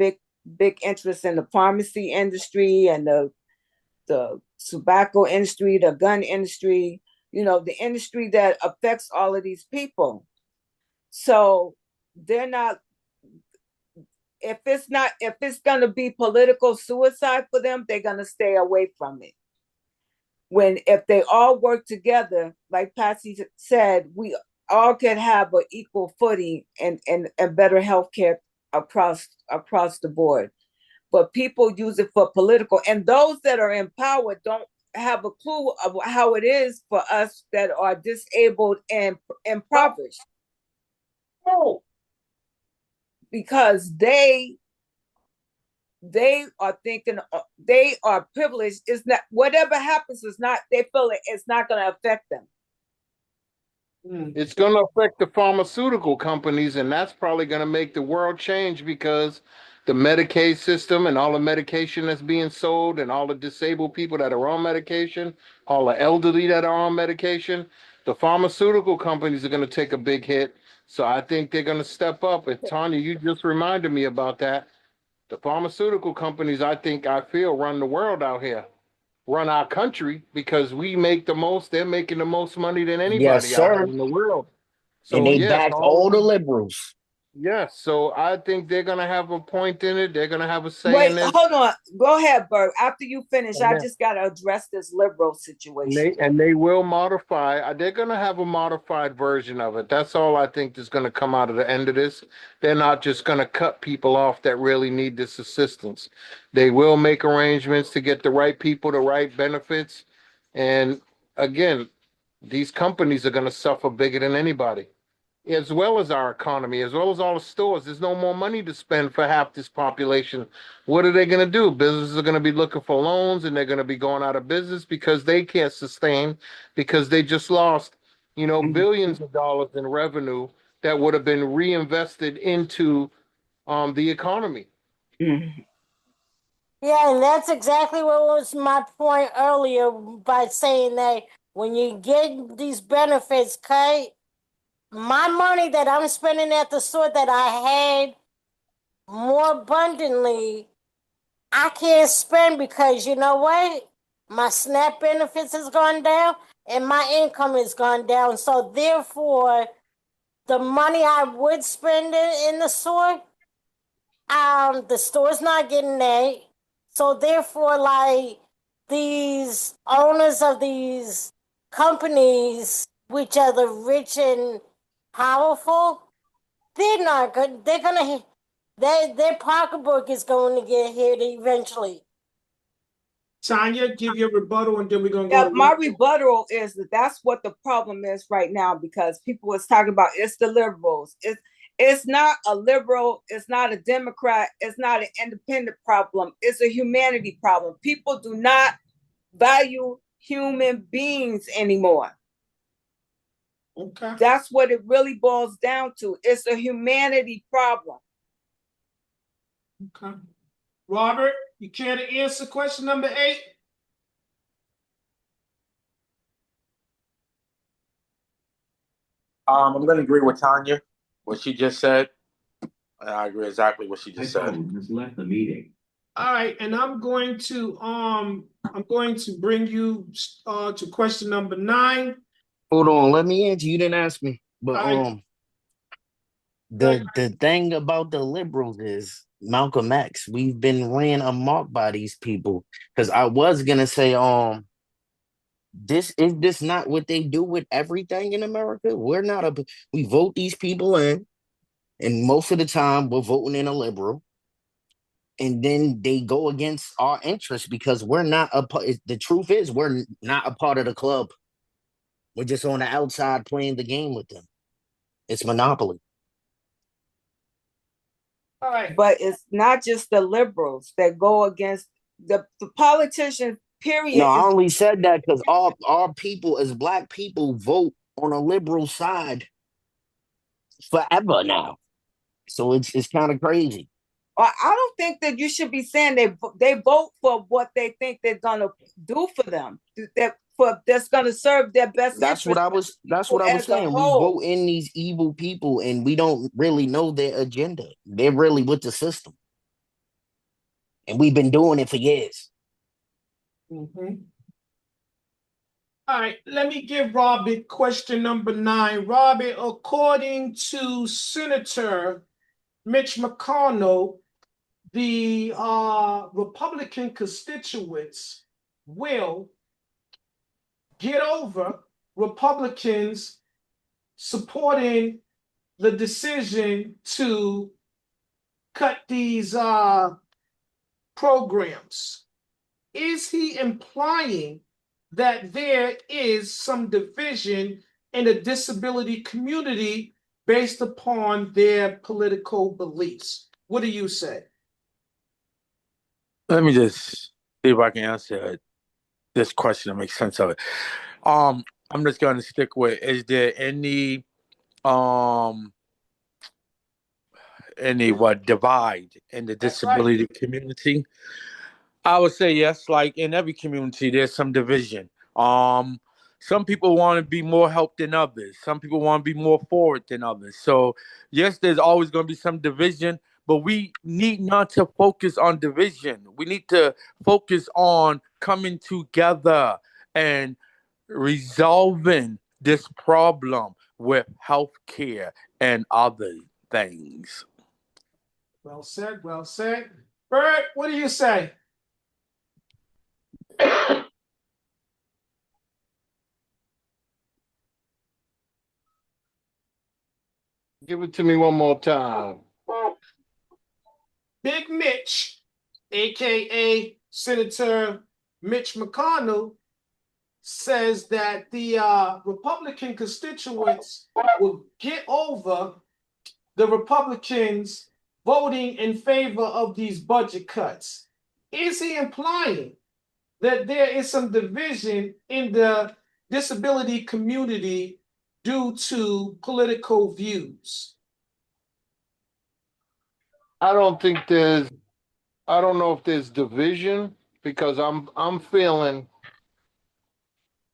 Speaker 7: big interest in the pharmacy industry and the tobacco industry, the gun industry, the industry that affects all of these people. So they're not if it's going to be political suicide for them, they're going to stay away from it. When if they all work together, like Patsy said, we all can have an equal footing and better health care across the board. But people use it for political, and those that are in power don't have a clue of how it is for us that are disabled and impoverished,
Speaker 2: Oh,
Speaker 7: because they are thinking they are privileged. It's not whatever happens is not they feel it's not going to affect them.
Speaker 4: It's going to affect the pharmaceutical companies, and that's probably going to make the world change because the Medicaid system and all the medication that's being sold, and all the disabled people that are on medication, all the elderly that are on medication, the pharmaceutical companies are going to take a big hit. So I think they're going to step up. And Tanya, you just reminded me about that. The pharmaceutical companies, I feel, run the world out here, run our country because we make the most. They're making the most money than
Speaker 5: Yes,
Speaker 4: anybody out here
Speaker 5: sir.
Speaker 4: in the world.
Speaker 5: And
Speaker 4: So
Speaker 5: they
Speaker 4: yes,
Speaker 5: backed
Speaker 4: all of
Speaker 5: all the
Speaker 4: them.
Speaker 5: liberals.
Speaker 4: Yes, so I think they're gonna have a point in it. They're gonna have a say in
Speaker 7: Wait,
Speaker 4: this,
Speaker 7: hold on. Go ahead, Bert. After you finish,
Speaker 4: and
Speaker 7: I
Speaker 4: then
Speaker 7: just got to address this liberal situation.
Speaker 4: they will modify. They're gonna have a modified version of it. That's all I think is gonna come out of the end of this. They're not just gonna cut people off that really need this assistance. They will make arrangements to get the right people the right benefits, and again, these companies are gonna suffer bigger than anybody, as well as our economy, as well as all the stores. There's no more money to spend for half this population. What are they going to do? Businesses are going to be looking for loans, and they're going to be going out of business because they can't sustain, because they just lost,
Speaker 7: Mhm.
Speaker 4: billions of dollars in revenue that would have been reinvested into the economy.
Speaker 7: Mhm.
Speaker 3: Yeah, and that's exactly what was my point earlier by saying that when you get these benefits cut, my money that I'm spending at the store that I had more abundantly, I can't spend because you know what? My SNAP benefits has gone down and my income has gone down. So therefore, the money I would spend in the store, the store's not getting that. So therefore, like these owners of these companies, which are the rich and powerful, they're not good. They're gonna their pocketbook is going to get hit eventually.
Speaker 2: Tanya, give your rebuttal, and then we're gonna go
Speaker 7: Yeah,
Speaker 2: to
Speaker 7: my
Speaker 2: Rob.
Speaker 7: rebuttal is that that's what the problem is right now because people is talking about it's the liberals. It's not a liberal, it's not a Democrat, it's not an independent problem. It's a humanity problem. People do not value human beings anymore.
Speaker 2: Okay.
Speaker 7: That's what it really boils down to. It's a humanity problem.
Speaker 2: Okay. Robert, you care to answer question number 8?
Speaker 6: I'm going to agree with Tanya, what she just said. And I agree exactly what she just said.
Speaker 2: Has left the meeting. All right, and I'm going to bring you to question number 9.
Speaker 5: Hold on, let me answer. You didn't ask me, but
Speaker 2: All right,
Speaker 5: the thing about the liberals is Malcolm X. We've been ran amok by these people. Because I was gonna say, this not what they do with everything in America. We vote these people in, and most of the time we're voting in a liberal, and then they go against our interests because we're not a part. The truth is, we're not a part of the club. We're just on the outside playing the game with them. It's monopoly.
Speaker 2: all right.
Speaker 7: But it's not just the liberals that go against the politicians,
Speaker 5: No,
Speaker 7: period.
Speaker 5: I only said that because all our people as black people vote on a liberal side forever now. So it's kind of crazy.
Speaker 7: I don't think that you should be saying they vote for what they think they're gonna do for them. That's gonna serve their best interest
Speaker 5: That's what I was
Speaker 7: as a
Speaker 5: saying. We
Speaker 7: whole.
Speaker 5: vote in these evil people and we don't really know their agenda. They're really with the system. And we've been doing it for years.
Speaker 2: Mm-hmm. All right, let me give Robert question number 9. Robert, according to Senator Mitch McConnell, the Republican constituents will get over Republicans supporting the decision to cut these programs. Is he implying that there is some division in the disability community based upon their political beliefs? What do you say?
Speaker 6: Let me just see if I can answer this question and make sense of it. I'm just going to stick with: is there um any what divide in the
Speaker 2: That's right.
Speaker 6: disability community? I would say yes. Like in every community, there's some division. Some people want to be more helped than others. Some people want to be more forward than others. So yes, there's always going to be some division, but we need not to focus on division. We need to focus on coming together and resolving this problem with healthcare and other things.
Speaker 2: Well said. Well said. Bert, what do you say?
Speaker 4: Give it to me one more time.
Speaker 2: Big Mitch, aka Senator Mitch McConnell, says that the Republican constituents will get over the Republicans voting in favor of these budget cuts. Is he implying that there is some division in the disability community due to political views?
Speaker 4: I don't think there's I don't know if there's division because I'm feeling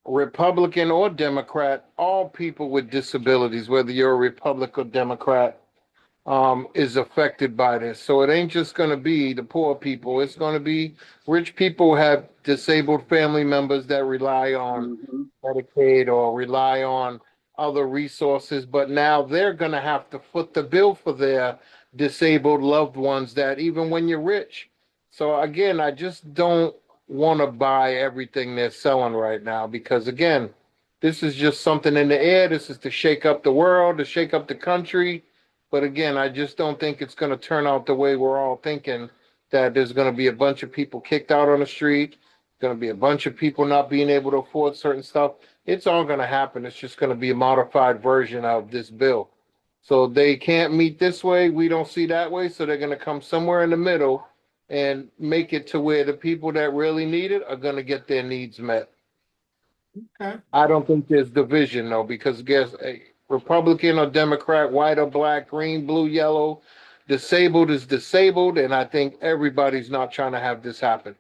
Speaker 4: Republican or Democrat, all people with disabilities, whether you're a Republican or Democrat, is affected by this. So it ain't just going to be the poor people. It's going to be rich people have disabled family members that rely on
Speaker 8: Mm-hmm.
Speaker 4: Medicaid or rely on other resources, but now they're going to have to foot the bill for their disabled loved ones that even when you're rich. So again, I just don't want to buy everything they're selling right now because again, this is just something in the air. This is to shake up the world, to shake up the country, but again, I just don't think it's going to turn out the way we're all thinking that there's going to be a bunch of people kicked out on the street, going to be a bunch of people not being able to afford certain stuff. It's all going to happen. It's just going to be a modified version of this bill. So they can't meet this way. We don't see that way. So they're going to come somewhere in the middle and make it to where the people that really need it are going to get their needs met.
Speaker 2: Okay.
Speaker 4: I don't think there's division though, because guess a Republican or Democrat, white or black, green, blue, yellow, disabled is disabled, and I think everybody's not trying to have this happen.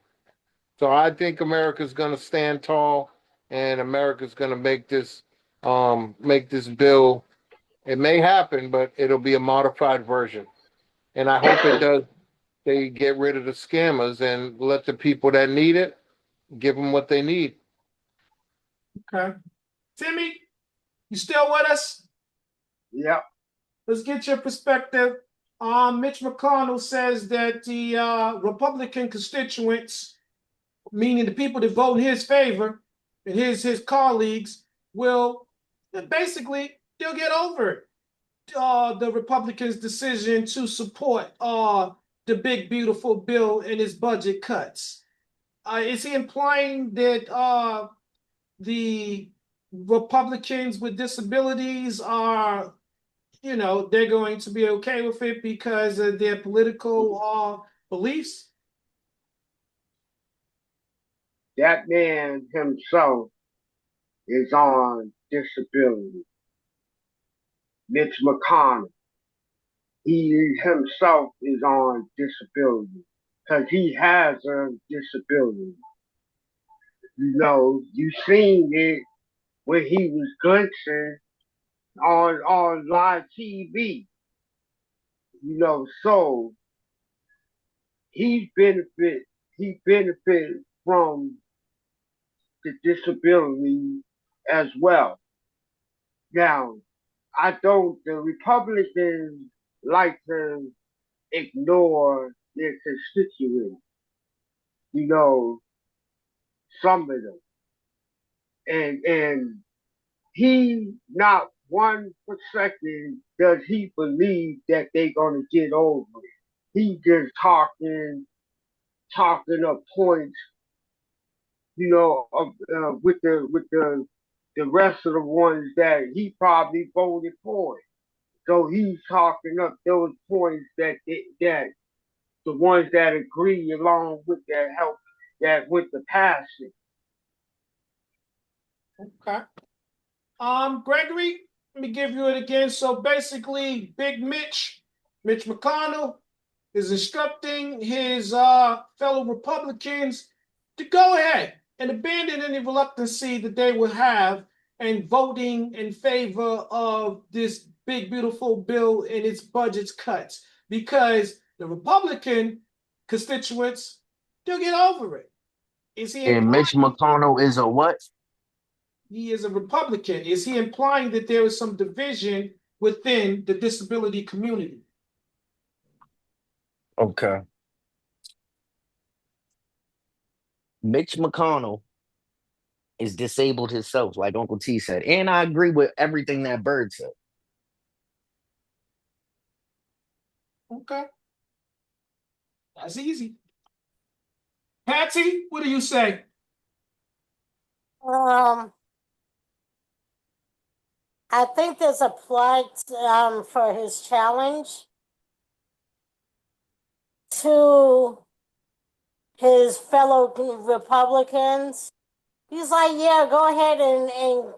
Speaker 4: So I think America's going to stand tall, and America's going to make this bill. It may happen, but it'll be a modified version, and I hope it does. They get rid of the scammers and let the people that need it give them what they need.
Speaker 2: Okay. Timmy, you still with us?
Speaker 8: Yep.
Speaker 2: Let's get your perspective. Mitch McConnell says that the Republican constituents, meaning the people that vote in his favor and his colleagues, will basically they'll get over it. The Republicans' decision to support the big beautiful bill and his budget cuts. Is he implying that the Republicans with disabilities are, they're going to be okay with it because of their political beliefs?
Speaker 8: That man himself is on disability. Mitch McConnell, he himself is on disability because he has a disability. You know, you seen it when he was glimpsing on live TV. You know, so he benefit from the disability as well. Now, the Republicans like to ignore their constituents, you know, some of them. And he not one per second does he believe that they're gonna get over it. He just talking up points, with the rest of the ones that he probably voted for. So he's talking up those points that the ones that agree along with that help that with the passing.
Speaker 2: Okay. Gregory, let me give you it again. So basically, Big Mitch McConnell, is instructing his fellow Republicans to go ahead and abandon any reluctancy that they would have in voting in favor of this big, beautiful bill and its budget cuts, because the Republican constituents, they'll get over it. Is he
Speaker 5: And Mitch
Speaker 2: implying
Speaker 5: McConnell is a what?
Speaker 2: he is a Republican? Is he implying that there is some division within the disability community?
Speaker 5: Okay. Mitch McConnell is disabled himself, like Uncle T said. And I agree with everything that Bird said.
Speaker 2: Okay, that's easy. Patsy, what do you say?
Speaker 3: Um, I think there's a plot for his challenge to his fellow Republicans. He's like, yeah, go ahead and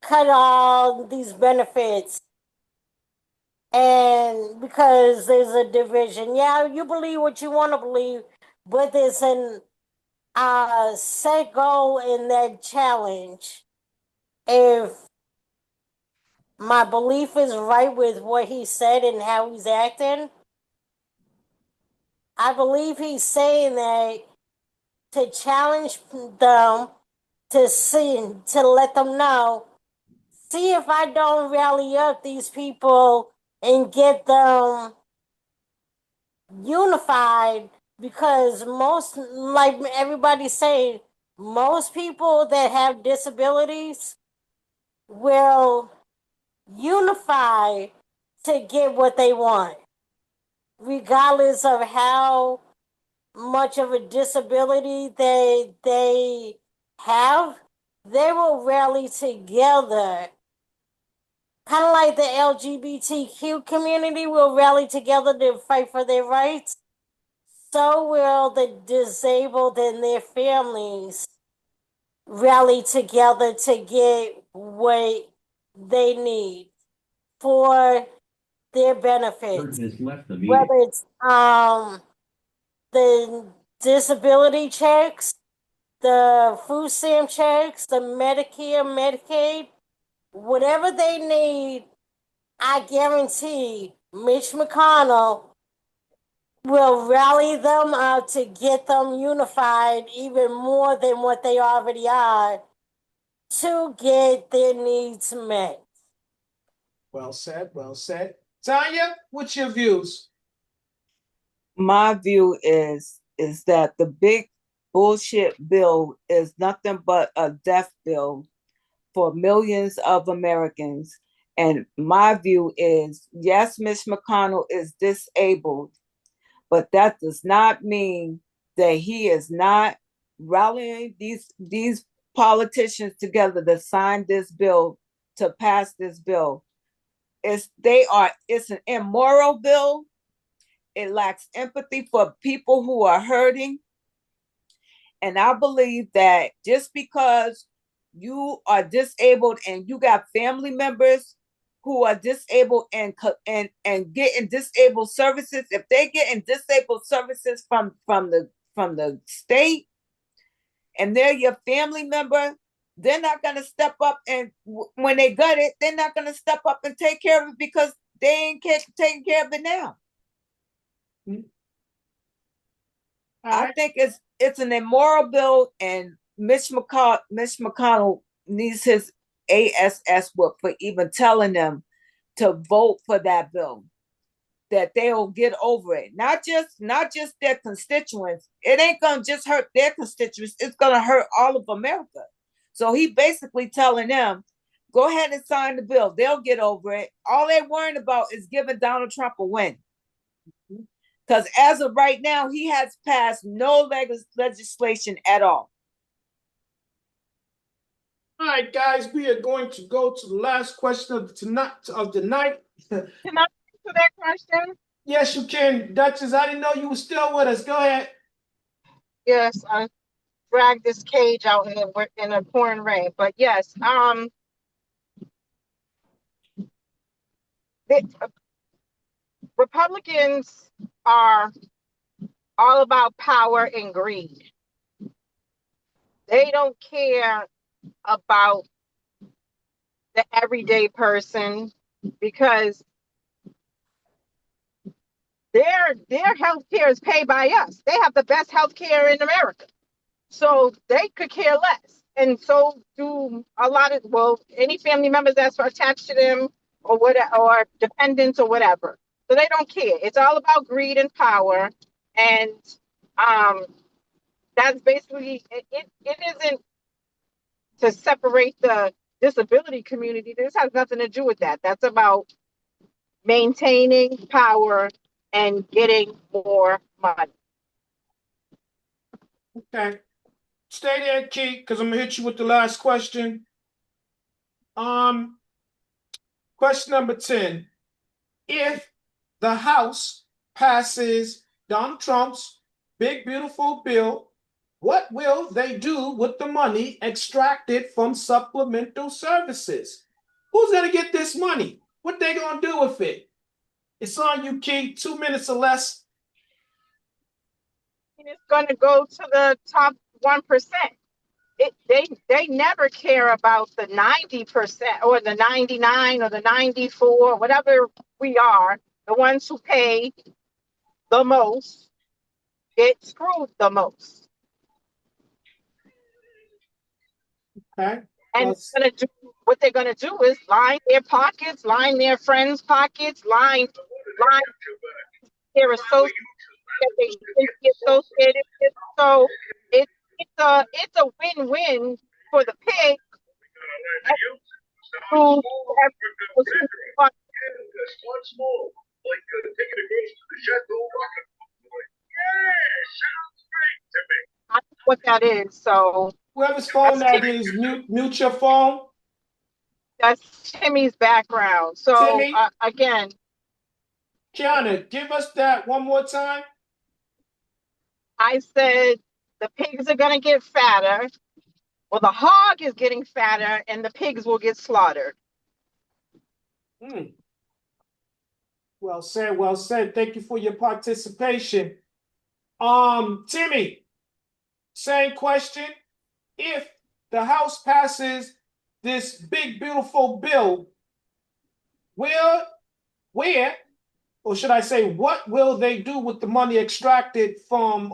Speaker 3: cut all these benefits And because there's a division, yeah, you believe what you want to believe, but there's an set goal in that challenge. If my belief is right with what he said and how he's acting, I believe he's saying that to challenge them, to let them know, see if I don't rally up these people and get them unified, because most, like everybody's saying, most people that have disabilities will unify to get what they want, regardless of how much of a disability they have. They will rally together, kind of like the LGBTQ community will rally together to fight for their rights. So will the disabled and their families rally together to get what they need for their benefits. Whether it's the disability checks, the food stamp checks, the Medicare, Medicaid, whatever they need, I guarantee Mitch McConnell will rally them up to get them unified even more than what they already are to get their needs met.
Speaker 2: Well said, well said. Tanya, what's your views?
Speaker 7: My view is that the big bullshit bill is nothing but a death bill for millions of Americans. And my view is, yes, Mitch McConnell is disabled, but that does not mean that he is not rallying these politicians together to sign this bill, to pass this bill. It's an immoral bill. It lacks empathy for people who are hurting. And I believe that just because you are disabled and you got family members who are disabled and getting disabled services, if they getting disabled services from the state and they're your family member, they're not going to step up, and when they got it, they're not going to step up and take care of it because they ain't taking care of it now. I think it's an immoral bill, and Mitch McConnell needs his ass whoop for even telling them to vote for that bill. That they'll get over it. Not just their constituents. It ain't gonna just hurt their constituents. It's gonna hurt all of America. So he basically telling them, go ahead and sign the bill. They'll get over it. All they're worrying about is giving Donald Trump a win. Because as of right now, he has passed no legislation at all.
Speaker 2: All right, guys, we are going to go to the last question of the night.
Speaker 9: Can I answer that question?
Speaker 2: Yes, you can, Duchess. I didn't know you were still with us. Go ahead.
Speaker 9: Yes, I dragged this cage out in a pouring rain. But yes, the Republicans are all about power and greed. They don't care about the everyday person because their health care is paid by us. They have the best health care in America. So they could care less. And so do a lot of, well, any family members that's attached to them or whatever, or dependents or whatever. So they don't care. It's all about greed and power. And um, that's basically, it isn't to separate the disability community. This has nothing to do with that. That's about maintaining power and getting more money.
Speaker 2: Okay. Stay there, Keith, because I'm gonna hit you with the last question. Question number 10. If the House passes Donald Trump's big beautiful bill, what will they do with the money extracted from supplemental services? Who's gonna get this money? What they gonna do with it? It's on you, Key. 2 minutes or less.
Speaker 9: It's going to go to the top 1%. They never care about the 90% or the 99 or the 94, whatever we are. The ones who pay the most get screwed the most.
Speaker 2: Okay.
Speaker 9: And what they're gonna do is line their pockets, line their friends' pockets, line their associates that they shouldn't be associated with. So it's a win-win for the pig who have who want. I don't know what that is. So
Speaker 2: whoever's phone that is, mute your phone.
Speaker 9: that's Timmy's background. So
Speaker 2: Timmy,
Speaker 9: again,
Speaker 2: Kiana, give us that one more time.
Speaker 9: I said the pigs are gonna get fatter. Well, the hog is getting fatter, and the pigs will get slaughtered.
Speaker 2: Well said, well said. Thank you for your participation. Timmy, same question. If the House passes this big, beautiful bill, where, or should I say, what will they do with the money extracted from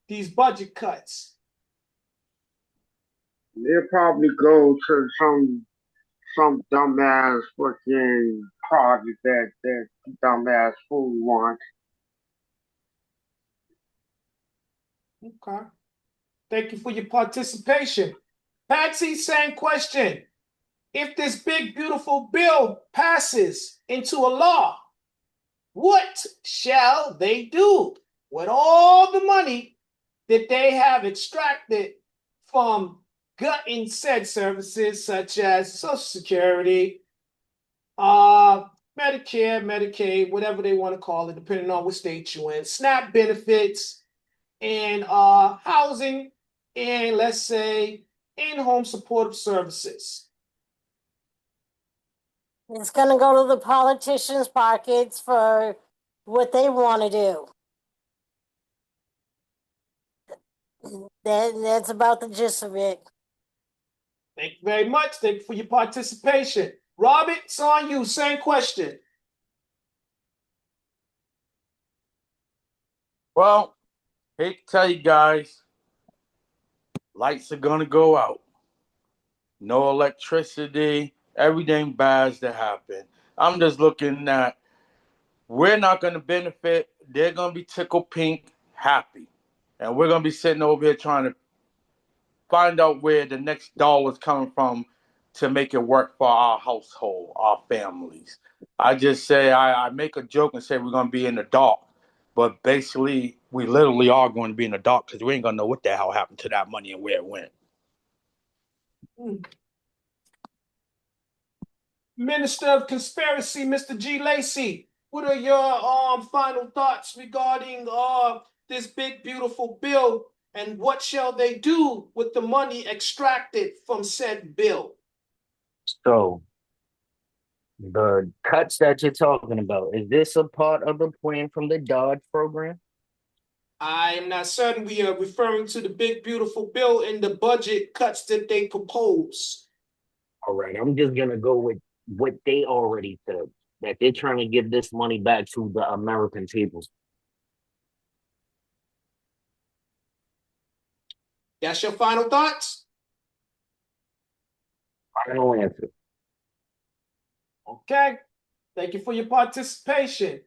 Speaker 2: these budget cuts?
Speaker 8: They'll probably go to some dumbass fucking project that dumbass fool wants.
Speaker 2: Okay. Thank you for your participation. Patsy, same question. If this big, beautiful bill passes into a law, what shall they do with all the money that they have extracted from gutting said services such as Social Security, Medicare, Medicaid, whatever they want to call it, depending on what state you're in, SNAP benefits, and housing, and let's say in-home supportive services?
Speaker 3: It's going to go to the politicians' pockets for what they want to do. That's about the gist of it.
Speaker 2: Thank you very much. Thank you for your participation. Robert, it's on you. Same question.
Speaker 6: Well, hate to tell you guys, lights are gonna go out. No electricity. Everything bad's to happen. I'm just looking at we're not gonna benefit. They're gonna be tickled pink, happy, and we're gonna be sitting over here trying to find out where the next dollar is coming from to make it work for our household, our families. I just say I make a joke and say we're gonna be in the dark, but basically we literally are going to be in the dark because we ain't gonna know what the hell happened to that money and where it went.
Speaker 2: Minister of Conspiracy, Mr. G. Lacey, what are your final thoughts regarding this big, beautiful bill, and what shall they do with the money extracted from said bill?
Speaker 5: So the cuts that you're talking about, is this a part of the plan from the Dodge program?
Speaker 2: I'm not certain. We are referring to the big, beautiful bill and the budget cuts that they propose.
Speaker 5: All right, I'm just gonna go with what they already said, that they're trying to give this money back to the American people.
Speaker 2: That's your final thoughts?
Speaker 5: Final answer.
Speaker 2: Okay. Thank you for your participation.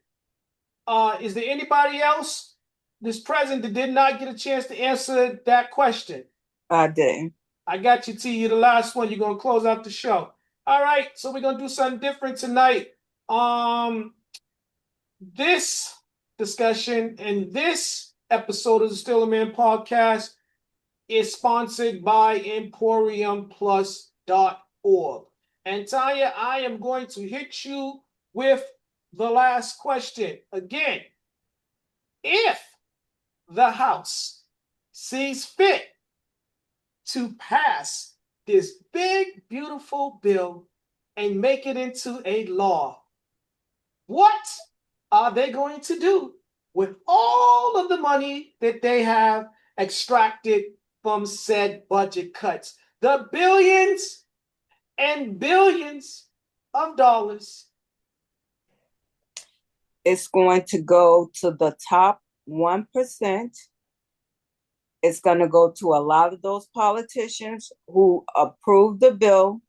Speaker 2: Is there anybody else this present that did not get a chance to answer that question?
Speaker 7: I did.
Speaker 2: I got you, T. You're the last one. You're gonna close out the show. All right, so we're gonna do something different tonight. This discussion and this episode of the Still a Man podcast is sponsored by EmporiumPlus.org. And Tanya, I am going to hit you with the last question. Again, if the House sees fit to pass this big, beautiful bill and make it into a law, What are they going to do with all of the money that they have extracted from said budget cuts? The billions and billions of dollars.
Speaker 7: It's going to go to the top 1%. It's going to go to a lot of those politicians who approved the bill.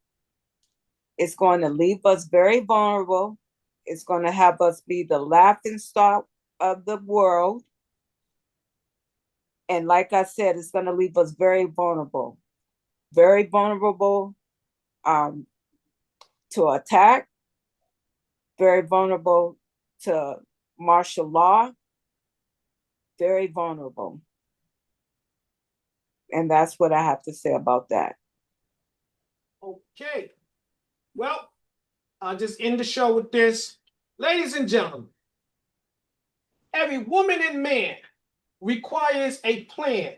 Speaker 7: It's going to leave us very vulnerable. It's going to have us be the laughing stock of the world. And like I said, it's going to leave us very vulnerable to attack, very vulnerable to martial law, very vulnerable. And that's what I have to say about that.
Speaker 2: Okay. Well, I'll just end the show with this. Ladies and gentlemen, every woman and man requires a plan,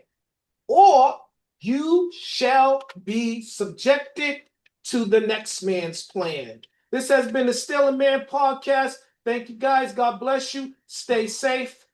Speaker 2: or you shall be subjected to the next man's plan. This has been the Still a Man podcast. Thank you guys. God bless you. Stay safe.